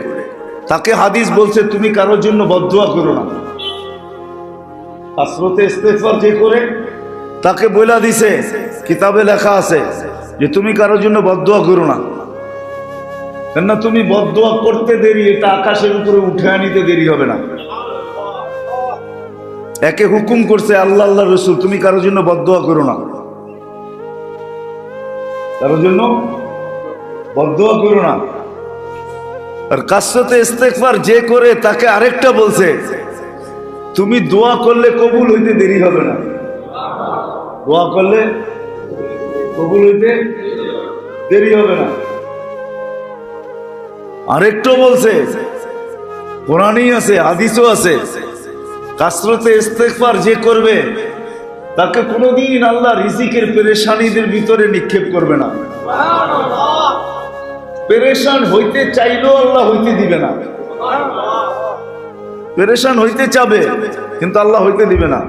তাকে হাদিস বলছে তুমি কারোর জন্য বদদুয়া করো না। কাসরতে ইস্তেগফার যে করে, তাকে বইলা দিছে, কিতাবে লেখা আছে যে তুমি কারোর জন্য বদদুয়া করো না, কেননা তুমি বদদুয়া করতে দেরি, এটা আকাশের উপরে উঠে আনিতে দেরি হবে না। একে হুকুম করছে আল্লাহ, আল্লাহ রসুল, তুমি কারোর জন্য বদদুয়া করো না, কারোর জন্য বদদুয়া করো না। আর কাসরতে ইস্তেগফার যে করে, তাকে আরেকটা বলছে তুমি দোয়া করলে কবুল হইতে দেরি হবে না, দোয়া করলে কবুল হইতে দেরি হবে না। আরেকটা বলছে, কোরআনই আছে, হাদিসও আছে, কাসরতে ইস্তেগফার যে করবে তাকে কোনোদিন আল্লাহ রিজিকের পেরেশানিদের ভিতরে নিক্ষেপ করবে না। পেরেশান হইতে চাইলেও আল্লাহ হইতে দিবে না। পেরেশান হইতে চাবে, কিন্তু আল্লাহ হইতে দিবে না।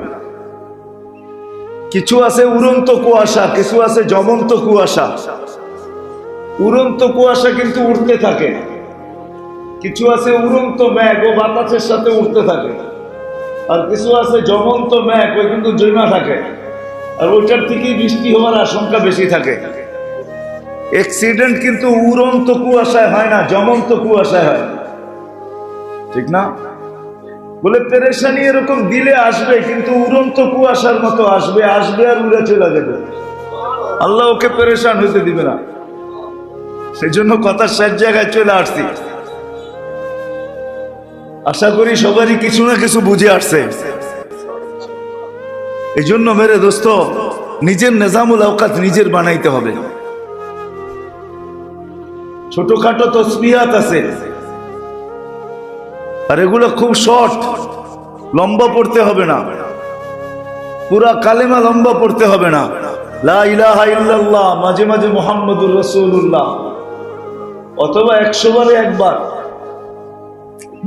কিছু আছে উড়ন্ত কুয়াশা, কিছু আছে জমন্ত কুয়াশা। উড়ন্ত কুয়াশা কিন্তু উড়তে থাকে, কিছু আছে উড়ন্ত মেঘ ও বাতাসের সাথে উড়তে থাকে, আর কিছু আছে জমন্ত মেঘ, ওই কিন্তু জমা থাকে, আর ওইটার থেকেই বৃষ্টি হওয়ার আশঙ্কা বেশি থাকে। অ্যাক্সিডেন্ট কিন্তু উড়ন্ত কুয়াশায় হয় না, জমন্ত কুয়াশায় হয়, ঠিক না? বলে পেরেশানি এরকম দিলে আসবে, কিন্তু উড়ন্ত কুয়াশার মতো আসবে, আসবে আর উড়ে চলে যাবে। আল্লাহ ওকে পেরেশান হইতে দিবে না। সেই জন্য কথা শেষ জায়গায় চলে আসছি। আশা করি সবারই কিছু না কিছু বুঝে আসছে। এই জন্য মেরে দোস্ত, নিজের নিজামুল আওকাত নিজের বানাইতে হবে। ছোটখাটো তসবিহাত আছে, আর এগুলো খুব শর্ট, লম্বা পড়তে হবে না, পুরা কালেমা লম্বা পড়তে হবে না। লা ইলাহা ইল্লাল্লাহ, মাঝে মাঝে মুহাম্মাদুর রাসূলুল্লাহ, অথবা 100 বারে একবার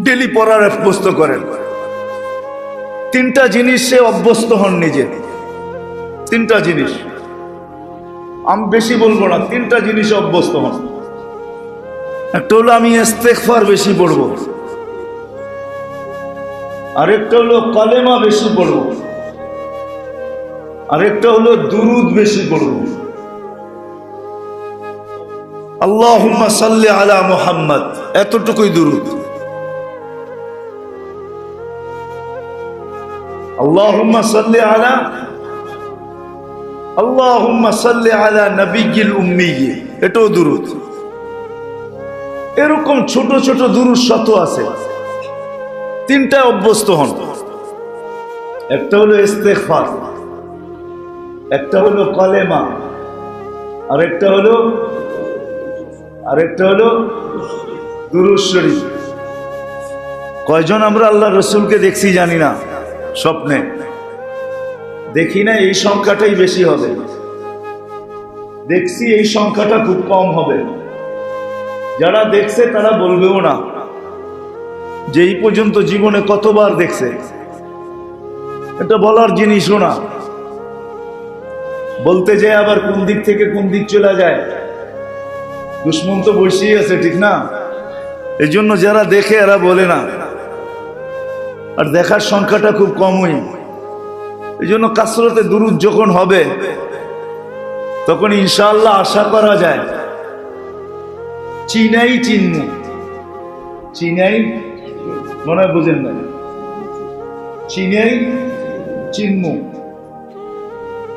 ডেলি পড়ার অভ্যস্ত করেন। 3টা জিনিসে অভ্যস্ত হন নিজে, 3টা জিনিস, আমি বেশি বলবো না, 3টা জিনিসে অভ্যস্ত হন। একটা হলো আমি ইস্তেগফার বেশি পড়বো, আরেকটা হলো কালেমা বেশি পড়বো, আরেকটা হলো দুরুদ বেশি পড়বো। আল্লাহুম্মা সাল্লি আলা মুহাম্মদ, এতটুকুই দুরুদ। আল্লাহুম্মা সাল্লি আলা নবিয়্যিল উম্মি, এটাও দুরুদ। এরকম ছোট ছোট দুরুদ শত আছে, 3টায় অভ্যস্ত হন। একটা হলো ইস্তেগফার, একটা হলো কালেমা, আরেকটা হলো দুরূদ শরীফ। কয়জন আমরা আল্লাহ রসুলকে দেখছি জানি না, স্বপ্নে দেখি না, এই সংখ্যাটাই বেশি হবে। দেখছি এই সংখ্যাটা খুব কম হবে। যারা দেখছে তারা বলবেও না যে এই পর্যন্ত জীবনে কতবার দেখছে, এটা বলার জিনিসও না। বলতে যায় আবার কোন দিক থেকে কোন দিক চলে যায়, দুশ্মন তো বসেই আছে, ঠিক না? এই জন্য যারা দেখে এরা বলে না, আর দেখার সংখ্যাটা খুব কমই। এই জন্য কাসরতে দুরূদ যখন হবে তখন ইনশাআল্লাহ আশা করা যায় চিনাই মনে হয় বুঝেন না, চিনমু।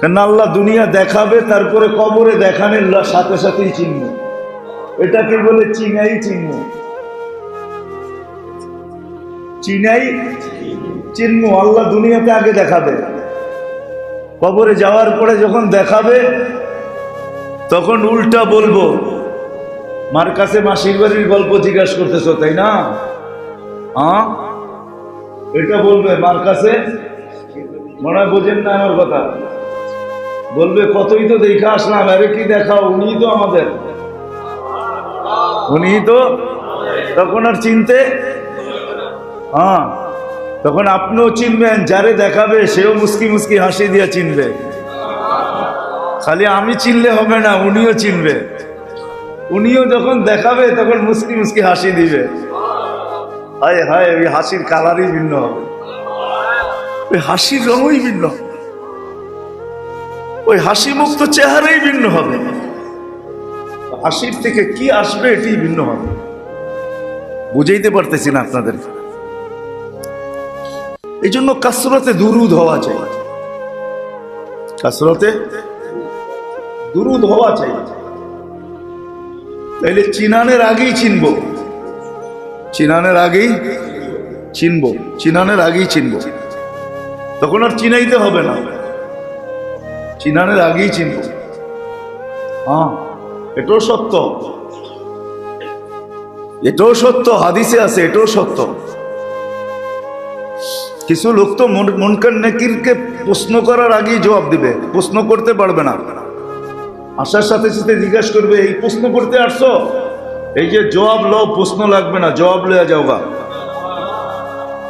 কেন আল্লাহ দুনিয়া দেখাবে, তারপরে কবরে দেখানোর সাথে সাথেই চিনমু। এটাকে বলে চিনমু। আল্লাহ দুনিয়াতে আগে দেখাবে, কবরে যাওয়ার পরে যখন দেখাবে তখন উল্টা বলবো, মার কাছে মাসির বাড়ির গল্প জিজ্ঞাসা করতেছো তাই না? হ্যাঁ, এটা বলবে মার কাছে, মনে হয় বোঝেন না আমার কথা। বলবে কতই তো দেখা আসলাম, আরে কি দেখাও, উনি তো আমাদের, উনি তো। তখন আর চিনতে, হ্যাঁ, তখন আপনিও চিনবেন, যারে দেখাবে সেও মুস্কি মুস্কি হাসি দিয়ে চিনবে। খালি আমি চিনলে হবে না, উনিও চিনবে। উনিও যখন দেখাবে তখন মুস্কি মুস্কি হাসি দিবে। হায় হায়, ওই হাসির কালারই ভিন্ন হবে, ওই হাসির রঙই ভিন্ন, ওই হাসি মুক্ত চেহারাই ভিন্ন হবে। হাসির থেকে কি আসবে এটাই ভিন্ন হবে। বুঝাইতে পারতেছি না আপনাদের। এই জন্য কাসরতে দুরূদ হওয়া চাই, কাসরতে দুরূদ হওয়া চাই। তাইলে চিনানের আগেই চিনবো, চিনানের আগেই চিনবো, তখন আর চিনাইতে হবে না, চিনানের আগেই চিনবো। হ্যাঁ, এটাও সত্য, হাদিসে আছে, এটাও সত্য। কিছু লোক তো মুনকার নাকিরকে প্রশ্ন করার আগেই জবাব দিবে, প্রশ্ন করতে পারবে না। আসার সাথে সাথে জিজ্ঞাসা করবে, এই প্রশ্ন করতে আসছো, এই যে জবাব লও, প্রশ্ন লাগবে না, জবাব লইয়া যাওগা।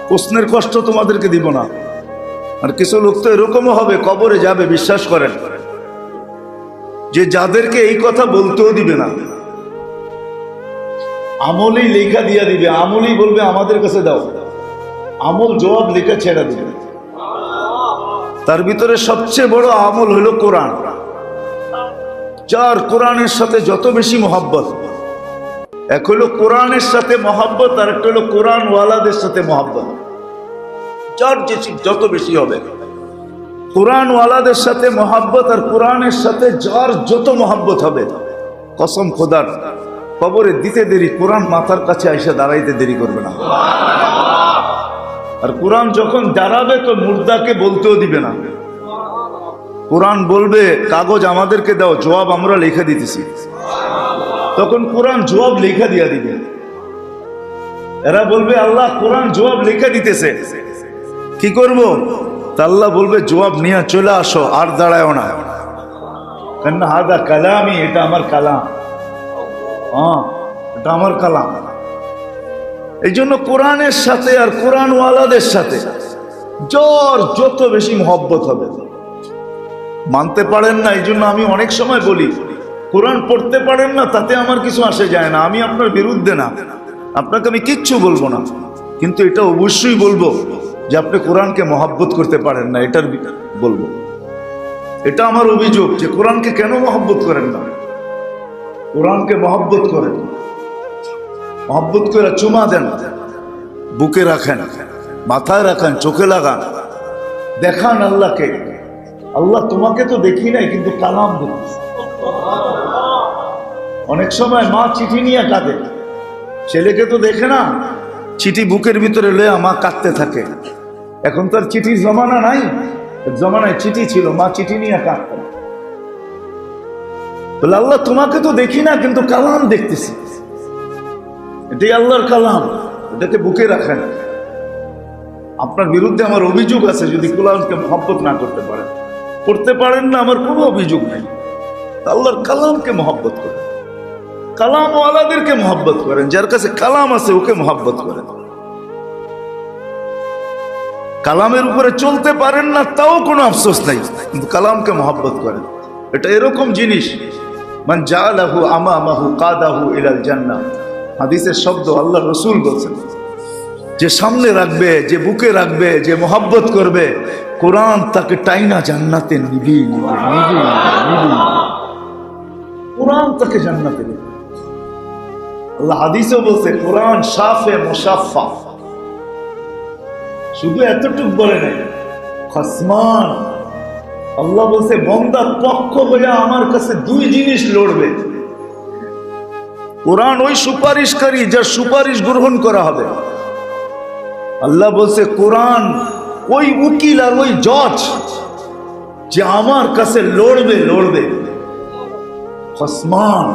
প্রশ্নের কষ্ট তোমাদেরকে দিব না। আর কিছু লোক তো এরকমও হবে, কবরে যাবে, বিশ্বাস করেন, যে যাদেরকে এই কথা বলতেও দিবে না, আমলই লেখা দিয়া দিবে, আমলই বলবে আমাদের কাছে দাও, আমল জবাব লেখা ছেড়ে দিবে। তার ভিতরে সবচেয়ে বড় আমল হলো কোরআন। যার কোরআনের সাথে যত বেশি মহব্বত, এক হলো কোরআনের সাথে মহব্বত, আর একটা হলো কোরআন ওয়ালাদের সাথে মহব্বত। যার যত বেশি হবে কোরআন ওয়ালাদের সাথে মহব্বত, আর কোরআনের সাথে যার যত মহব্বত হবে, কসম খোদার, কবরে দিতে দেরি, কোরআন মাথার কাছে এসে দাঁড়াইতে দেরি করবে না। আর কোরআন যখন দাঁড়াবে তো মুর্দাকে বলতেও দিবে না। কোরআন বলবে কাগজ আমাদেরকে দাও, জবাব আমরা লেখা দিতেছি। তখন কোরআন জবাব লেখা দিয়া দিবে। এরা বলবে আল্লাহ কোরআন জবাব লেখা দিতেছে, কি করব? তা আল্লাহ বলবে জবাব নিয়ে চলে আসো, আর দাঁড়ায় না, কেন হাদা কালামি, এটা আমার কালাম, হ্যাঁ এটা আমার কালাম। এই জন্য কোরআনের সাথে আর কোরআন ওয়ালাদের সাথে যার যত বেশি মহব্বত হবে, মানতে পারেন না, এই জন্য আমি অনেক সময় বলি কোরআন পড়তে পারেন না, তাতে আমার কিছু আসে যায় না, আমি আপনার বিরুদ্ধে না, আপনাকে আমি কিচ্ছু বলবো না, কিন্তু এটা অবশ্যই বলবো যে আপনি কোরআনকে মহব্বত করতে পারেন না, এটার বলবো। এটা আমার অভিযোগ যে কোরআনকে কেন মহব্বত করেন না। কোরআনকে মহব্বত করেন, মহব্বত করে চুমা দেন, বুকে রাখেন, মাথায় রাখেন, চোখে লাগান, দেখান আল্লাহকে, আল্লাহ তোমাকে তো দেখি নাই কিন্তু কালাম দেখেছি। অনেক সময় মা চিঠি নিয়ে কাঁদে, ছেলেকে তো দেখে না, চিঠি বুকের ভিতরে লয়ে মা কাঁদতে থাকে। এখন তার চিঠির জমানা নাই, জমানায় চিঠি ছিল, মা চিঠি নিয়ে কাঁদতেন। বলে আল্লাহ তোমাকে তো দেখি না কিন্তু কালাম দেখতেছি, এটাই আল্লাহর কালাম, এটাকে বুকে রাখেন। আপনার বিরুদ্ধে আমার অভিযোগ আছে যদি কোরআনকে মহব্বত না করতে পারেন, করতে পারেন না, আমার কোনো অভিযোগ নেই। আল্লাহর কালামকে মহব্বত করেন, কালাম ওয়ালাদেরকে মহব্বত করেন, যার কাছে কালাম আছে ওকে মহব্বত করেন। কালামের উপরে চলতে পারেন না তাও কোনো আফসোস নাই, কিন্তু কালামকে মহব্বত করেন। এটা এরকম জিনিস, মান জাআলাহু আমামাহু কাদাহু ইলাল জান্নাহ, হাদিসের শব্দ, আল্লাহ রসুল বলছেন, যে সামনে রাখবে, যে বুকে রাখবে, যে মহব্বত করবে, কোরআন তাকে টাইনা জান্নাতে নিবি, কোরআন তাকে জান্নাতে নিবে। আল্লাহ হাদিসও বলছে কোরআন শাফে মুশাফফা, শুধু এতটুক বলে নাই, খসমান। আল্লাহ বলছে বন্দার পক্ষ হয়ে আমার কাছে দুই জিনিস লড়বে। কোরআন ওই সুপারিশকারী যার সুপারিশ গ্রহণ করা হবে। আল্লাহ বলছে কোরআন ওই উকিল আর ওই জজ যে আমার কাছে লড়বে, লড়বে, খসমান,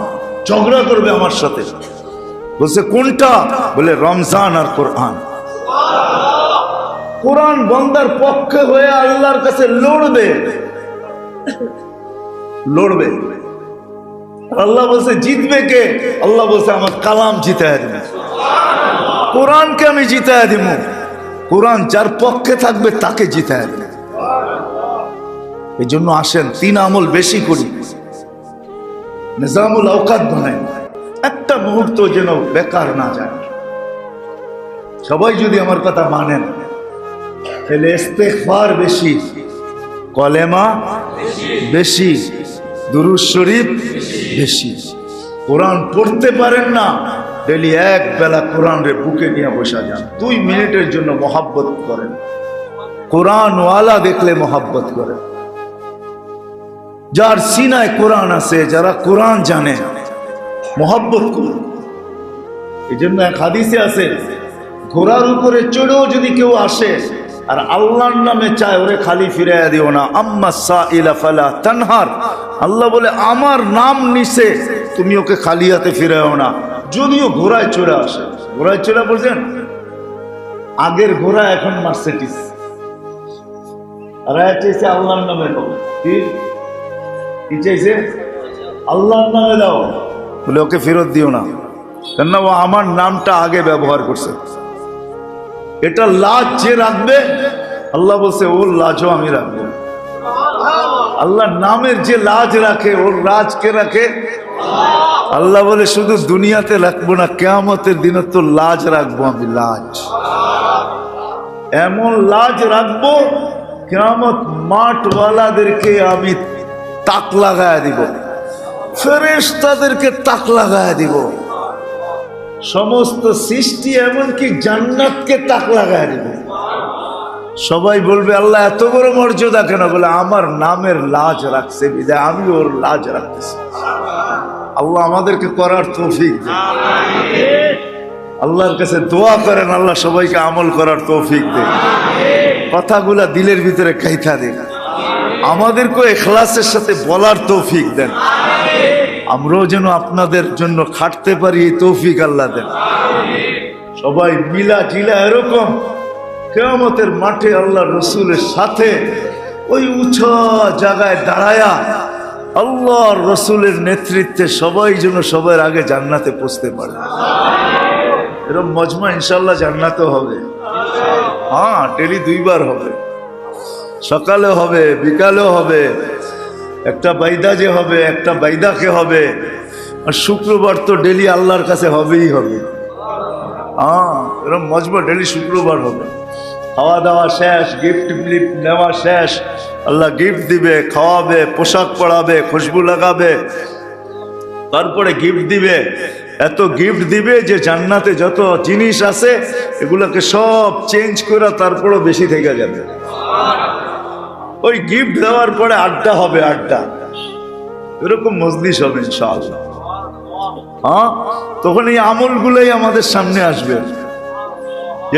ঝগড়া করবে আমার সাথে। বলছে কোনটা? বলে রমজান আর কোরআন। কোরআন বন্দার পক্ষে হয়ে আল্লাহর কাছে লড়বে, লড়বে। আল্লাহ বলছে জিতবে কে? আল্লাহ বলছে আমার কালাম জিতায় দিব, কোরআনকে আমি জিতায় দিব। কোরআন যার পক্ষে থাকবে তাকে জিতায় দিব। এই জন্য আসেন তিন আমল বেশি করি, নিজামুল আওকাত বানাই, একটা মুহূর্ত যেন বেকার না যায়। সবাই যদি আমার কথা মানেন তাহলে ইস্তেগফার বেশি, কলেমা বেশি, দুরূদ শরীফ বেশি। কোরআন পড়তে পারেন না, ডেলি এক বেলা কোরআন রে বুকে নিয়ে বসা যান, 2 মিনিটের জন্য মহাব্বত করেন। কোরআন ওয়ালা দেখলে মহাব্বত করেন। যার সিনায় কোরআন আছে, যারা কোরআন জানে, মহাব্বত করুন। এই জন্য এক হাদিসে আছে, ঘোড়ার উপরে চড়েও যদি কেউ আসে আর আল্লাহর নামে চায়, ওরে খালি ফিরাইয়া দিও না। আম্মা সাইলা ফালা তানহার, আল্লাহ বলে আমার নাম নিছে, তুমি ওকে খালি হাতে ফিরাইও না, যদিও ঘোড়ায় চড়ে আসে। ঘোড়ায় চড়ে বলছেন, আগের ঘোড়া এখন মার্সিডিজ, আর চাইছে আল্লাহর নামে দাও। কি চাইছে? আল্লাহর নামে দাও। বলে ওকে ফেরত দিও না, কেননা ও আমার নামটা আগে ব্যবহার করছে। এটা লাজ যে রাখবে, আল্লাহ বলছে ওর লাজও আমি রাখবো। আল্লাহ নামের যে লাজ রাখে, ওর লাজ কে রাখে? আল্লাহ বলে শুধু দুনিয়াতে রাখবো না, কিয়ামতের দিনে তো লাজ রাখবো আমি। লাজ, এমন লাজ রাখবো, কিয়ামত মাঠওয়ালাদেরকে আমি তাক লাগায় দিব, ফেরেশতাদেরকে তাক লাগায় দিব, সমস্ত সৃষ্টি এমনকি জান্নাতকে তাক লাগায় দিব। সবাই বলবে আল্লাহ এত বড় মর্যাদা কেন? বলে আমার নামের লাজ রাখছে বিদায় আমি ওর লাজ রাখতেছি। আল্লাহ আমাদেরকে করার তৌফিক দেন। আল্লাহর কাছে দোয়া করেন আল্লাহ সবাইকে আমল করার তৌফিক দেন, কথাগুলা দিলের ভিতরে কাইথা দেন, আমাদেরকে ইখলাসের সাথে বলার তৌফিক দেন, আমরাও যেন আপনাদের জন্য খাটতে পারি এই তৌফিক আল্লাহ দেন। সবাই মিলা জিলা এরকম কিয়ামতের মাঠে আল্লাহ রসুলের সাথে ওই উঁচা জায়গায় দাঁড়ায়া আল্লাহর রসুলের নেতৃত্বে সবাই যেন সবার আগে জান্নাতে পৌঁছতে পারে। এরকম মজমা ইনশাল্লাহ জান্নাতে হবে। হ্যাঁ, ডেলি 2 বার হবে, সকালে হবে, বিকালেও হবে, একটা বাইদা যে হবে, একটা বাইদাকে হবে, আর শুক্রবার তো ডেলি আল্লাহর কাছে হবেই হবে। হ্যাঁ, এরকম মজমা ডেলি শুক্রবার হবে। খাওয়া দাওয়া শেষ, গিফট নেওয়া শেষ, আল্লাহ গিফট দিবে, খাওয়াবে, পোশাক পরাবে, খুশবু লাগাবে, তারপরে গিফট দিবে। এত গিফট দিবে যে জান্নাতে যত জিনিস আছে এগুলোকে সব চেঞ্জ করে তারপরও বেশি থেকে যাবে। ওই গিফট দেওয়ার পরে আড্ডা হবে, আড্ডা, এরকম মজলিস হবে ইনশাআল্লাহ। হ্যাঁ, তখন এই আমলগুলোই আমাদের সামনে আসবে।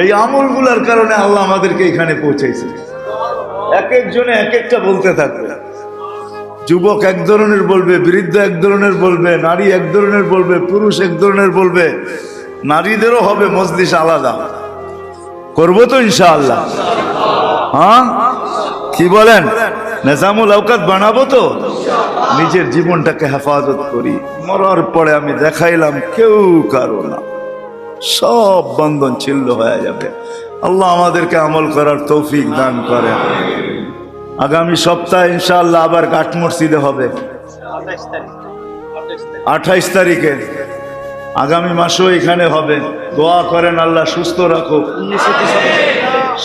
এই আমলগুলোর কারণে আল্লাহ আমাদেরকে এখানে পৌঁছাইছে। এক একজনে এক একটা বলতে থাকবে। যুবক এক ধরনের বলবে, বৃদ্ধ এক ধরনের বলবে, নারী এক ধরনের বলবে, পুরুষ এক ধরনের বলবে। নারীদেরও হবে মজলিস আলাদা, করবো তো ইনশাআল্লাহ। হ্যাঁ, কি বলেন? নিজামুল আওকাত বানাবো তো। নিজের জীবনটাকে হেফাজত করি, মরার পরে আমি দেখাইলাম কেউ কারো না, সব বন্ধন ছিন্ন হয়ে যাবে। আল্লাহ আমাদেরকে আমল করার তৌফিক দান করেন। আগামী সপ্তাহে ইনশাআল্লাহ আবার ঘাট মসজিদে হবে 28 তারিখে, আগামী মাসও এখানে হবে। দোয়া করেন আল্লাহ সুস্থ রাখো।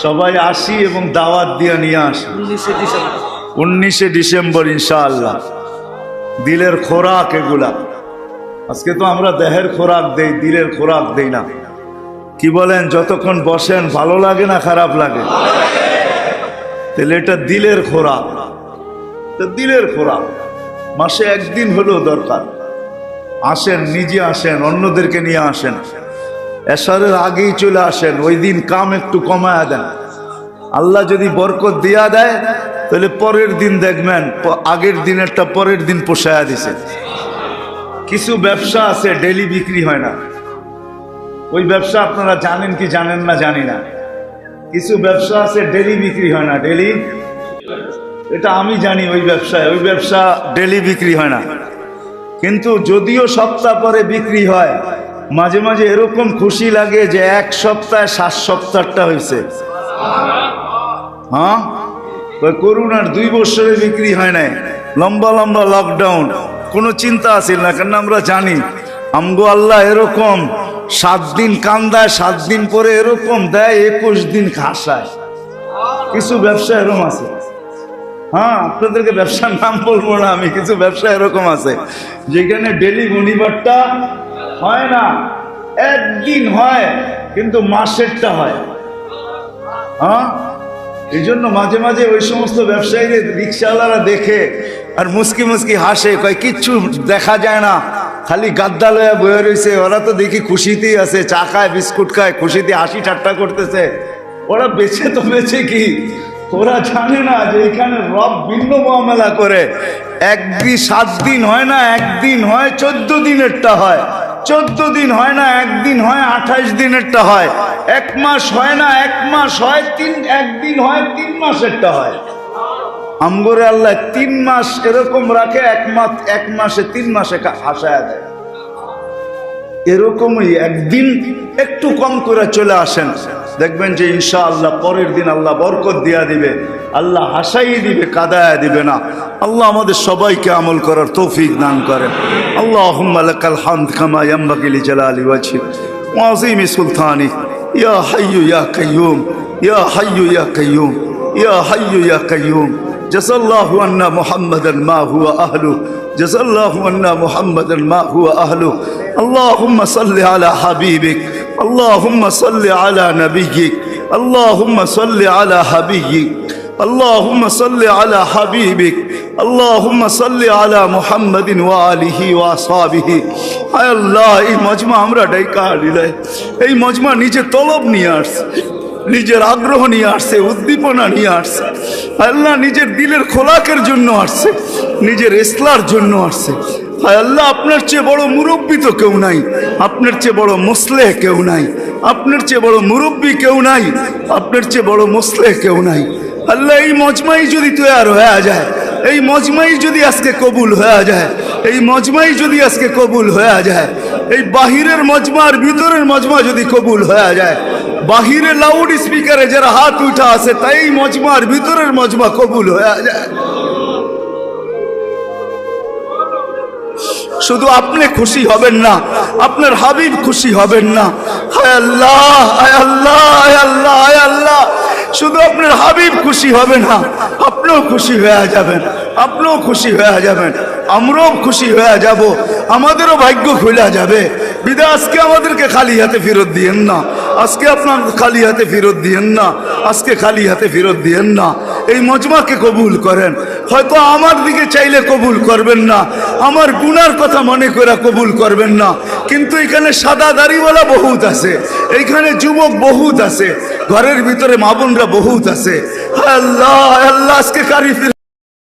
সবাই আসি এবং দাওয়াত দিয়ে নিয়ে আসি 19 ডিসেম্বর ইনশাআল্লাহ। দিলের খোরাক এগুলা, আজকে তো আমরা দেহের খোরাক দেই, দিলের খোরাক দেই না। কি বলেন? যতক্ষণ বসেন ভালো লাগে না খারাপ লাগে? তাহলে এটা দিলের খোরাক, দিলের খোরাক। মাসে একদিন হলেও দরকার। আসেন, নিজে আসেন, অন্যদেরকে নিয়ে আসেন, এশারের আগেই চলে আসেন। ওই দিন কাম একটু কমায়া দেন। আল্লাহ যদি বরকত দিয়া দেয় তাহলে পরের দিন দেখবেন আগের দিনেরটা পরের দিন পোষায়া দিছে। কিছু ব্যবসা আছে ডেলি বিক্রি হয় না, ওই ব্যবসা আপনারা জানেন কি জানেন না জানি না। কিছু ব্যবসা আছে ডেলি বিক্রি হয় না, ডেলি, এটা আমি জানি। ওই ব্যবসা ডেলি বিক্রি হয় না, কিন্তু যদিও সপ্তাহ পরে বিক্রি হয়, মাঝে মাঝে এরকম খুশি লাগে যে 1 সপ্তাহে 7 সপ্তাহটা হয়েছে। হ্যাঁ, করোনার 2 বছরে বিক্রি হয় নাই, লম্বা লম্বা লকডাউন, কোনো চিন্তা আসিল না, কারণ আমরা জানি আমগো আল্লাহ এরকম 7 দিন কান্দায়, 7 দিন পরে এরকম দেয়, 21 দিন হাসায়। কিছু ব্যবসা এরকম আছে। হ্যাঁ, আপনাদেরকে ব্যবসার নাম বলবো না আমি, কিছু ব্যবসা এরকম আছে যেখানে ডেলি শনিবারটা হয় না, একদিন হয় কিন্তু মাসেরটা হয়। হ্যাঁ, এই জন্য মাঝে মাঝে ওই সমস্ত ব্যবসায়ীদের রিক্সাওয়ালারা দেখে আর মুস্কি মুস্কি হাসে, কয় কিচ্ছু দেখা যায় না, খালি গাদ্দা লয়া বয়ে রয়েছে। ওরা তো দেখি খুশিতেই আছে, চা খায়, বিস্কুট খায়, খুশিতে হাসি ঠাট্টা করতেছে। ওরা বেঁচে তো বেঁচে কি, ওরা জানে না যে এখানে রব ভিন্ন মুআমালা করে। 7 দিন হয় না, একদিন হয়, 14 দিনেরটা হয়। 14 দিন হয় না, একদিন হয়, 28 দিনেরটা হয়। 1 মাস হয় না, 1 মাস হয়, একদিন হয়, 3 মাসেরটা হয়। আমগরে আল্লাহ 3 মাস এরকম রাখে, 1 মাসে 3 মাসে হাসায়া দেয়। এরকমই একদিন একটু কম করে চলে আসেন, দেখবেন যে ইনশাআল্লাহ পরের দিন আল্লাহ বরকত দিয়া দিবে, আল্লাহ হাসাই দিবে, কাদায়া দিবে না। আল্লাহ আমাদের সবাইকে আমল করার তৌফিক দান করেন। আল্লাহুম্মা লাকাল হামদ কামা ইয়ানবাগি লিজালালি ওয়াজহিক ওয়া আযীমি সুলতানিক ইয়া হাইয়্যু ইয়া কাইয়্যুম ইয়া হাইয়্যু ইয়া কাইয়্যুম ইয়া হাইয়্যু ইয়া কাইয়্যুম। জাযাল্লাহু আন্না মুহাম্মাদান মা হুয়া আহলু, জাযাল্লাহু আন্না মুহাম্মাদান মা হুয়া আহলু। আল্লাহুম্মা সাল্লি আলা হাবিবিক, আল্লাহুম্মা সাল্লি আলা নবিয়্যিক, আল্লাহুম্মা সাল্লি আলা হাবিয়্যিক, আল্লাহুম্মা সাল্লি আলা হাবিবিক, আল্লাহুম্মা সাল্লি আলা মুহাম্মাদিন ওয়া আলিহি ওয়া আসহাবিহি। আয় আল্লাহ, এই মজমা আমরা ডাইকা আনিলাই, এই মজমা নিজে তলব নিয়ে আসছে, নিজের আগ্রহ নিয়ে আসছে, উদ্দীপনা নিয়ে আসছে। আল্লাহ নিজের দিলের খোলাকের জন্য আসছে, নিজের ইসলার জন্য আসছে। হায় আল্লাহ, আপনার চেয়ে বড় মুরব্বী তো কেউ নাই, আপনার চেয়ে বড় মুসলেহ কেউ নাই, আপনার চেয়ে বড় মুরব্বী কেউ নাই, আপনার চেয়ে বড় মুসলেহ কেউ নাই। আল্লাহ, এই মজমাই যদি তৈয়ার হয়ে যায়, এই মজমাই যদি আজকে কবুল হয়ে যায়, এই মজমাই যদি আজকে কবুল হয়ে যায়, এই বাহিরের মজমা আর ভিতরের মজমা যদি কবুল হয়ে যায়, বাহিরে লাউড স্পিকারে যারা হাত উঠা আছে তাই মজমা আর ভিতরের মজমা কবুল হয়ে যায়। শুধু আপনি খুশি হবেন না, আপনার হাবিব খুশি হবেন না। হায় আল্লাহ, হায় আল্লাহ, হায় আল্লাহ, হায় আল্লাহ, শুধু আপনার হাবিব খুশি হবে না, আপনিও খুশি হয়ে যাবেন, আপনিও খুশি হয়ে যাবেন, আমরাও খুশি হয়ে যাব, আমাদেরও ভাগ্য খুলে যাবে। বিদায় আজকে আমাদেরকে খালি হাতে ফেরত দিয়েন না, আজকে আপনার খালি হাতে ফেরত দিয়েন না, আজকে খালি হাতে ফেরত দিয়েন না। এই মজমাকে কবুল করেন। হয়তো আমার দিকে চাইলে কবুল করবেন না, আমার গুনার কথা মনে করে কবুল করবেন না, কিন্তু এখানে সাদা দাড়িওয়ালা বহুত আছে, এইখানে যুবক বহুত আছে, ঘরের ভিতরে মা বোনরা বহুত আছে। আল্লাহ, আল্লাহ, আজকে কারি